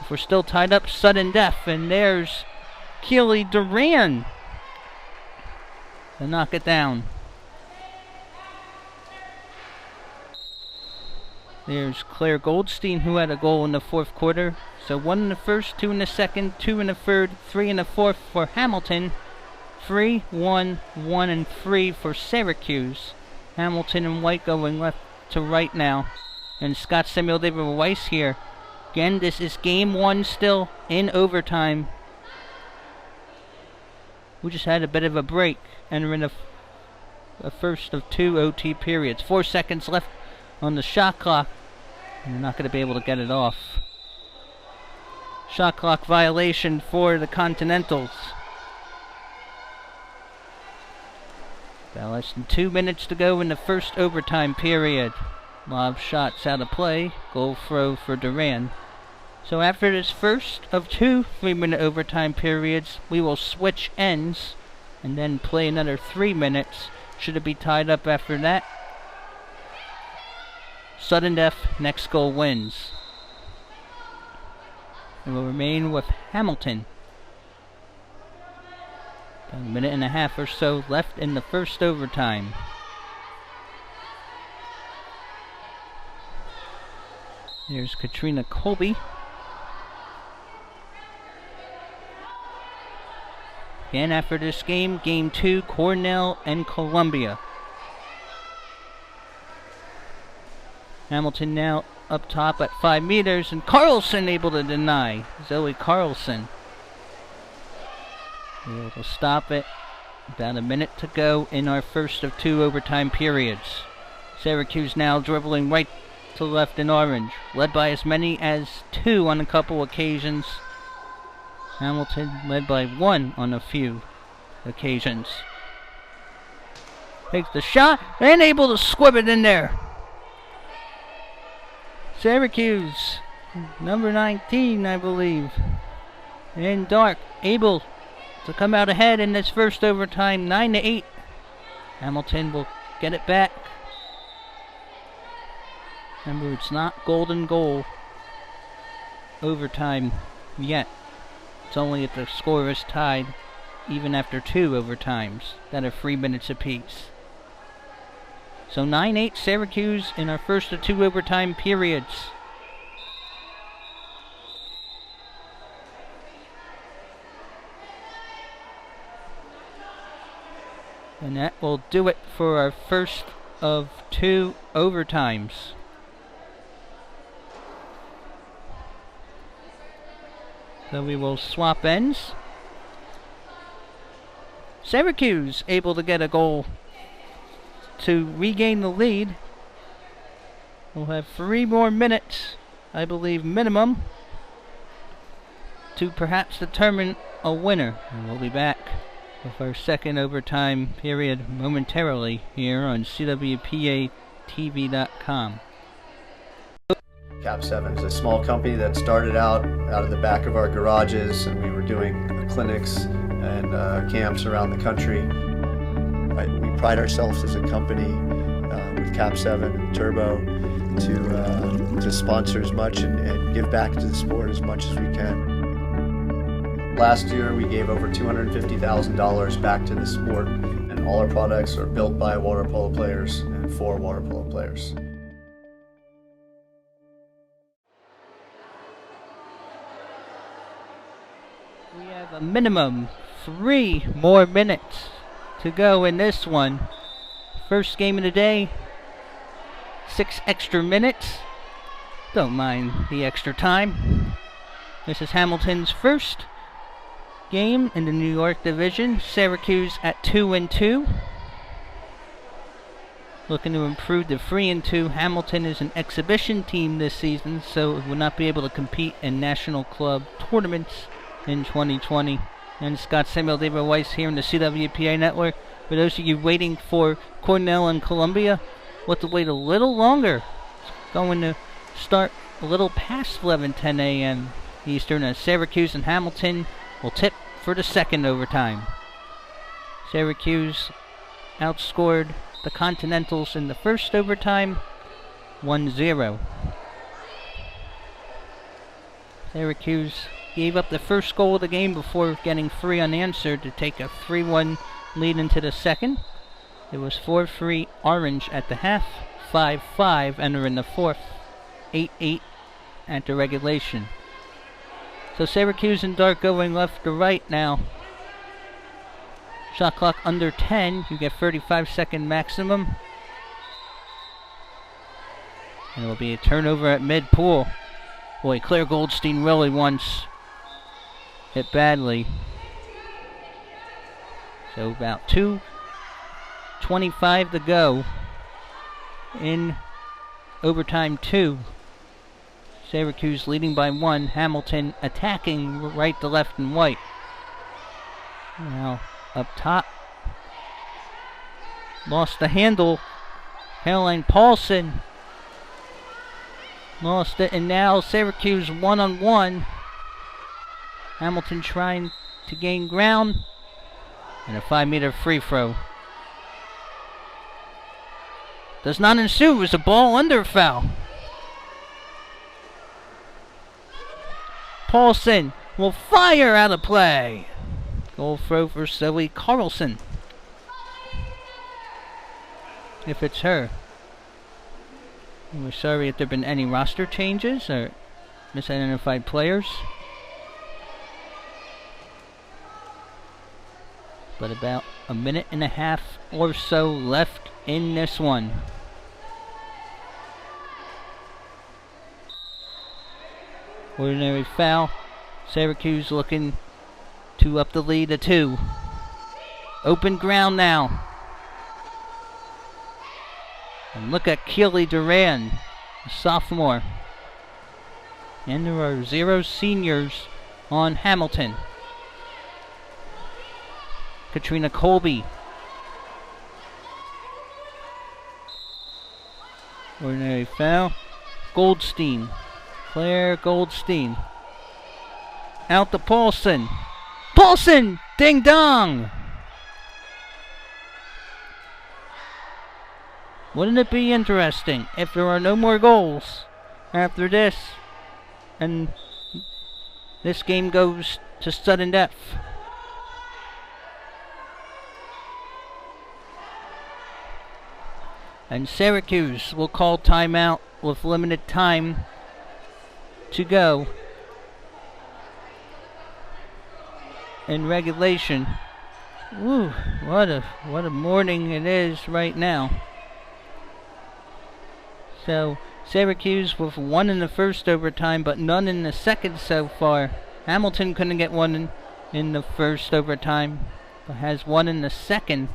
If we're still tied up, sudden death, and there's Keely Duran to knock it down. There's Claire Goldstein, who had a goal in the fourth quarter. So 1 in the first, 2 in the second, 2 in the third, 3 in the fourth for Hamilton. 3, 1, 1, and 3 for Syracuse. Hamilton and White going left to right now. And Scott Samuel David Weiss here. Again, this is game 1 still in overtime. We just had a bit of a break and we're in the first of 2 OT periods. 4 seconds left on the shot clock. And they're not going to be able to get it off. Shot clock violation for the Continentals. About less than 2 minutes to go in the first overtime period. Lob shots out of play. Goal throw for Duran. So after this first of 2 3-minute overtime periods, we will switch ends and then play another 3 minutes. Should it be tied up after that? Sudden death, next goal wins. It will remain with Hamilton. About a minute and a half or so left in the first overtime. There's Katrina Colby. Again, after this game, game 2, Cornell and Columbia. Hamilton now up top at 5 meters, and Carlson able to deny. Zoe Carlson able to stop it. About a minute to go in our first of 2 overtime periods. Syracuse now dribbling right to left in orange, led by as many as 2 on a couple occasions. Hamilton led by 1 on a few occasions. Takes the shot and able to squib it in there. Syracuse, number 19, I believe, in dark, able to come out ahead in this first overtime, 9-8. Hamilton will get it back. Remember, it's not golden goal overtime yet. It's only if the score is tied, even after 2 overtimes that are 3 minutes apiece. So 9-8 Syracuse in our first of 2 overtime periods. And that will do it for our first of 2 overtimes. So we will swap ends. Syracuse able to get a goal to regain the lead. We'll have 3 more minutes, I believe, minimum, to perhaps determine a winner. And we'll be back with our second overtime period momentarily here on CWPATV.com.
Cap 7 is a small company that started out of the back of our garages, and we were doing clinics and camps around the country. We pride ourselves as a company with Cap 7 and Turbo to sponsor as much and give back to the sport as much as we can. Last year we gave over $250,000 back to the sport, and all our products are built by water polo players and for water polo players.
We have a minimum 3 more minutes to go in this one. First game of the day. 6 extra minutes. Don't mind the extra time. This is Hamilton's first game in the New York division. Syracuse at 2-2. Looking to improve to 3-2. Hamilton is an exhibition team this season, so it will not be able to compete in national club tournaments in 2020. And Scott Samuel, David Weiss here in the CWPA network. For those of you waiting for Cornell and Columbia, we'll have to wait a little longer. It's going to start a little past 11:10 a.m. Eastern, as Syracuse and Hamilton will tip for the second overtime. Syracuse outscored the Continentals in the first overtime 1-0. Syracuse gave up the first goal of the game before getting 3 unanswered to take a 3-1 lead into the second. It was 4-3 Orange at the half, 5-5 entering the fourth, 8-8 at the regulation. So Syracuse and Dart going left to right now. Shot clock under 10. You get 35-second maximum. And it will be a turnover at mid-pool. Boy, Claire Goldstein really wants it badly. So about 2:25 to go in overtime 2. Syracuse leading by 1. Hamilton attacking right to left and white. Now up top. Lost the handle. Caroline Paulson lost it, and now Syracuse 1-on-1. Hamilton trying to gain ground. And a 5-meter free throw. Does not ensue. It was a ball under foul. Paulson will fire out of play. Goal throw for Zoe Carlson. If it's her. We're sorry if there have been any roster changes or misidentified players. But about a minute and a half or so left in this one. Ordinary foul. Syracuse looking to up the lead to 2. Open ground now. And look at Keely Duran, a sophomore. And there are 0 seniors on Hamilton. Katrina Colby. Ordinary foul. Goldstein. Claire Goldstein. Out to Paulson. Paulson! Ding dong! Wouldn't it be interesting if there are no more goals after this and this game goes to sudden death? And Syracuse will call timeout with limited time to go in regulation. Woo, what a morning it is right now. So Syracuse with 1 in the first overtime, but none in the second so far. Hamilton couldn't get 1 in the first overtime, but has 1 in the second.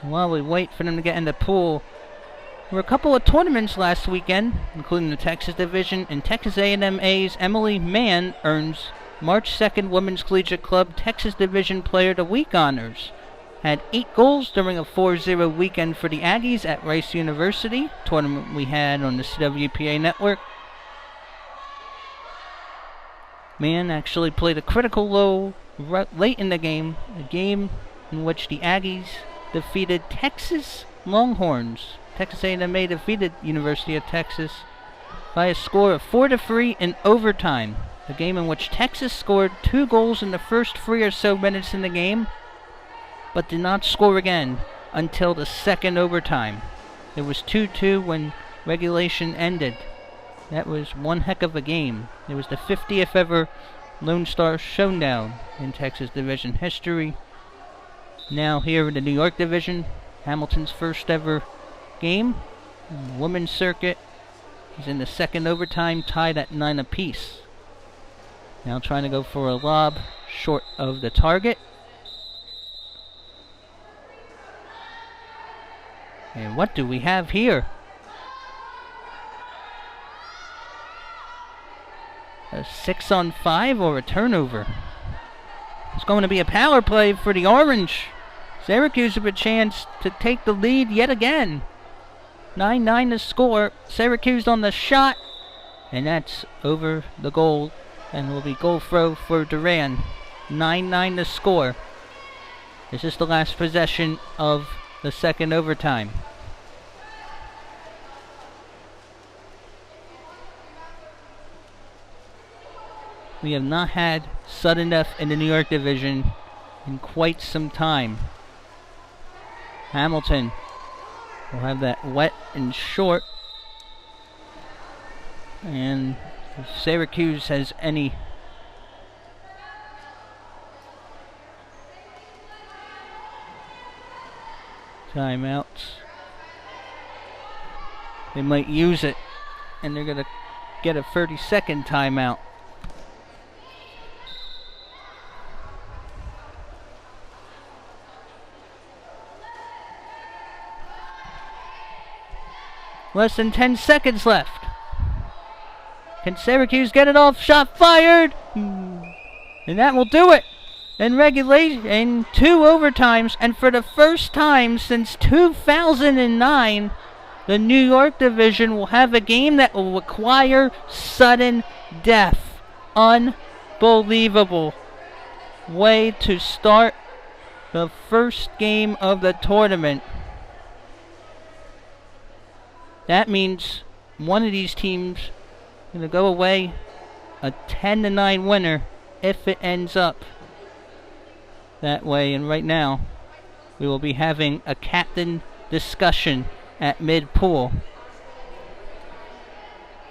While we wait for them to get in the pool, there were a couple of tournaments last weekend, including the Texas Division, and Texas A&M's Emily Mann earns March 2nd Women's Collegiate Club Texas Division Player of the Week honors. Had 8 goals during a 4-0 weekend for the Aggies at Rice University, tournament we had on the CWPA network. Mann actually played a critical role late in the game, a game in which the Aggies defeated Texas Longhorns. Texas A&M defeated University of Texas by a score of 4-3 in overtime. A game in which Texas scored 2 goals in the first 3 or so minutes in the game, but did not score again until the second overtime. It was 2-2 when regulation ended. That was one heck of a game. It was the 50th ever Lone Star Showdown in Texas Division history. Now here in the New York Division, Hamilton's first ever game. The women's circuit is in the second overtime, tied at 9 apiece. Now trying to go for a lob short of the target. And what do we have here? A 6-on-5 or a turnover? It's going to be a power play for the Orange. Syracuse have a chance to take the lead yet again. 9-9 to score. Syracuse on the shot. And that's over the goal. And will be goal throw for Duran. 9-9 to score. This is the last possession of the second overtime. We have not had sudden death in the New York Division in quite some time. Hamilton will have that wet and short. And if Syracuse has any timeouts, they might use it, and they're going to get a 30-second timeout. Less than 10 seconds left. Can Syracuse get it off? Shot fired! And that will do it. In regulation, in 2 overtimes, and for the first time since 2009, the New York Division will have a game that will require sudden death. Unbelievable way to start the first game of the tournament. That means one of these teams is going to go away a 10-9 winner if it ends up that way. And right now, we will be having a captain discussion at mid-pool.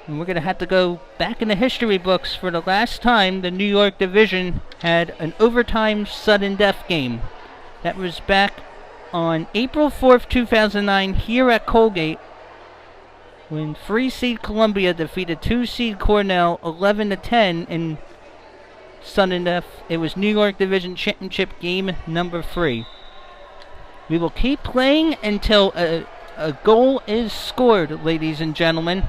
And we're going to have to go back in the history books for the last time the New York Division had an overtime sudden death game. That was back on April 4th, 2009 here at Colgate, when 3-seed Columbia defeated 2-seed Cornell 11-10 in sudden death. It was New York Division Championship game number 3. We will keep playing until a goal is scored, ladies and gentlemen.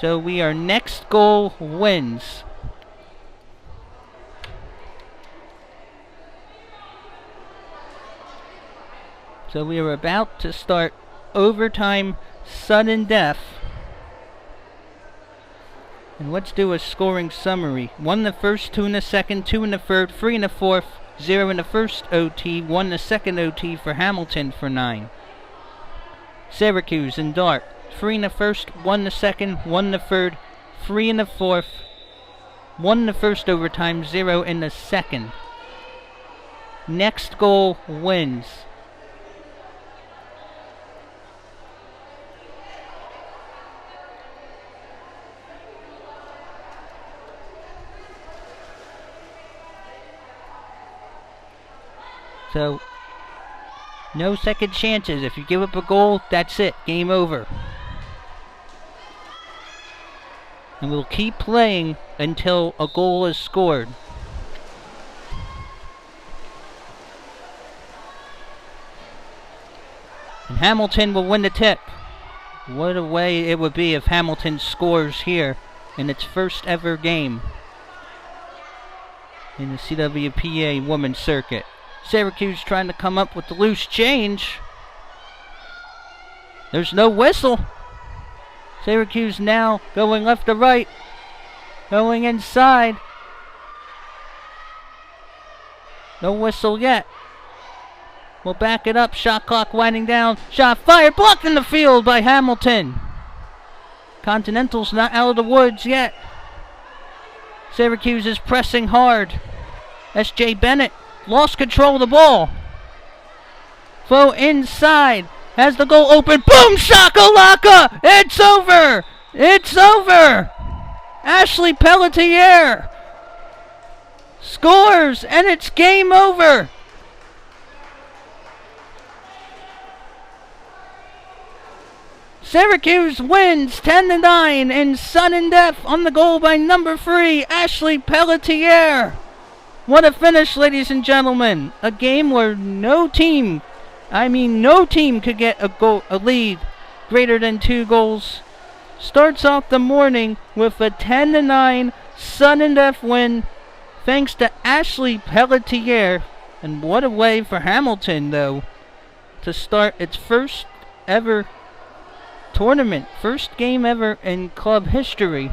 So we are next goal wins. So we are about to start overtime sudden death. And let's do a scoring summary. 1 in the first, 2 in the second, 2 in the third, 3 in the fourth, 0 in the first OT, 1 in the second OT for Hamilton for 9. Syracuse in dark. 3 in the first, 1 in the second, 1 in the third, 3 in the fourth, 1 in the first overtime, 0 in the second. Next goal wins. So, no second chances. If you give up a goal, that's it. Game over. And we'll keep playing until a goal is scored. And Hamilton will win the tip. What a way it would be if Hamilton scores here in its first ever game in the CWPA women's circuit. Syracuse trying to come up with the loose change. There's no whistle. Syracuse now going left to right. Going inside. No whistle yet. We'll back it up. Shot clock winding down. Shot fired. Blocked in the field by Hamilton. Continental's not out of the woods yet. Syracuse is pressing hard. S.J. Bennett lost control of the ball. Flo inside. Has the goal open. Boom! Shakalaka! It's over! It's over! Ashley Pelletier scores, and it's game over. Syracuse wins 10-9 in sudden death on the goal by number 3, Ashley Pelletier. What a finish, ladies and gentlemen. A game where no team could get a lead greater than 2 goals. Starts off the morning with a 10-9 sudden death win thanks to Ashley Pelletier. And what a way for Hamilton, though, to start its first ever tournament, first game ever in club history.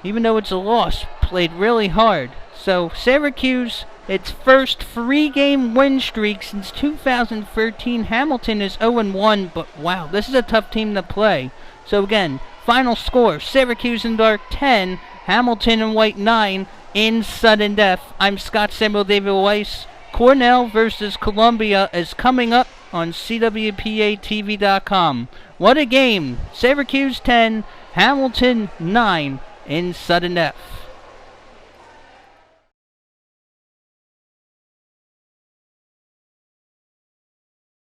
Even though it's a loss, played really hard. So Syracuse, its first 3-game win streak since 2013. Hamilton is 0-1, but wow, this is a tough team to play. So again, final score, Syracuse in dark 10, Hamilton in white 9 in sudden death. I'm Scott Samuel David Weiss. Cornell versus Columbia is coming up on CWPATV.com. What a game! Syracuse 10, Hamilton 9 in sudden death.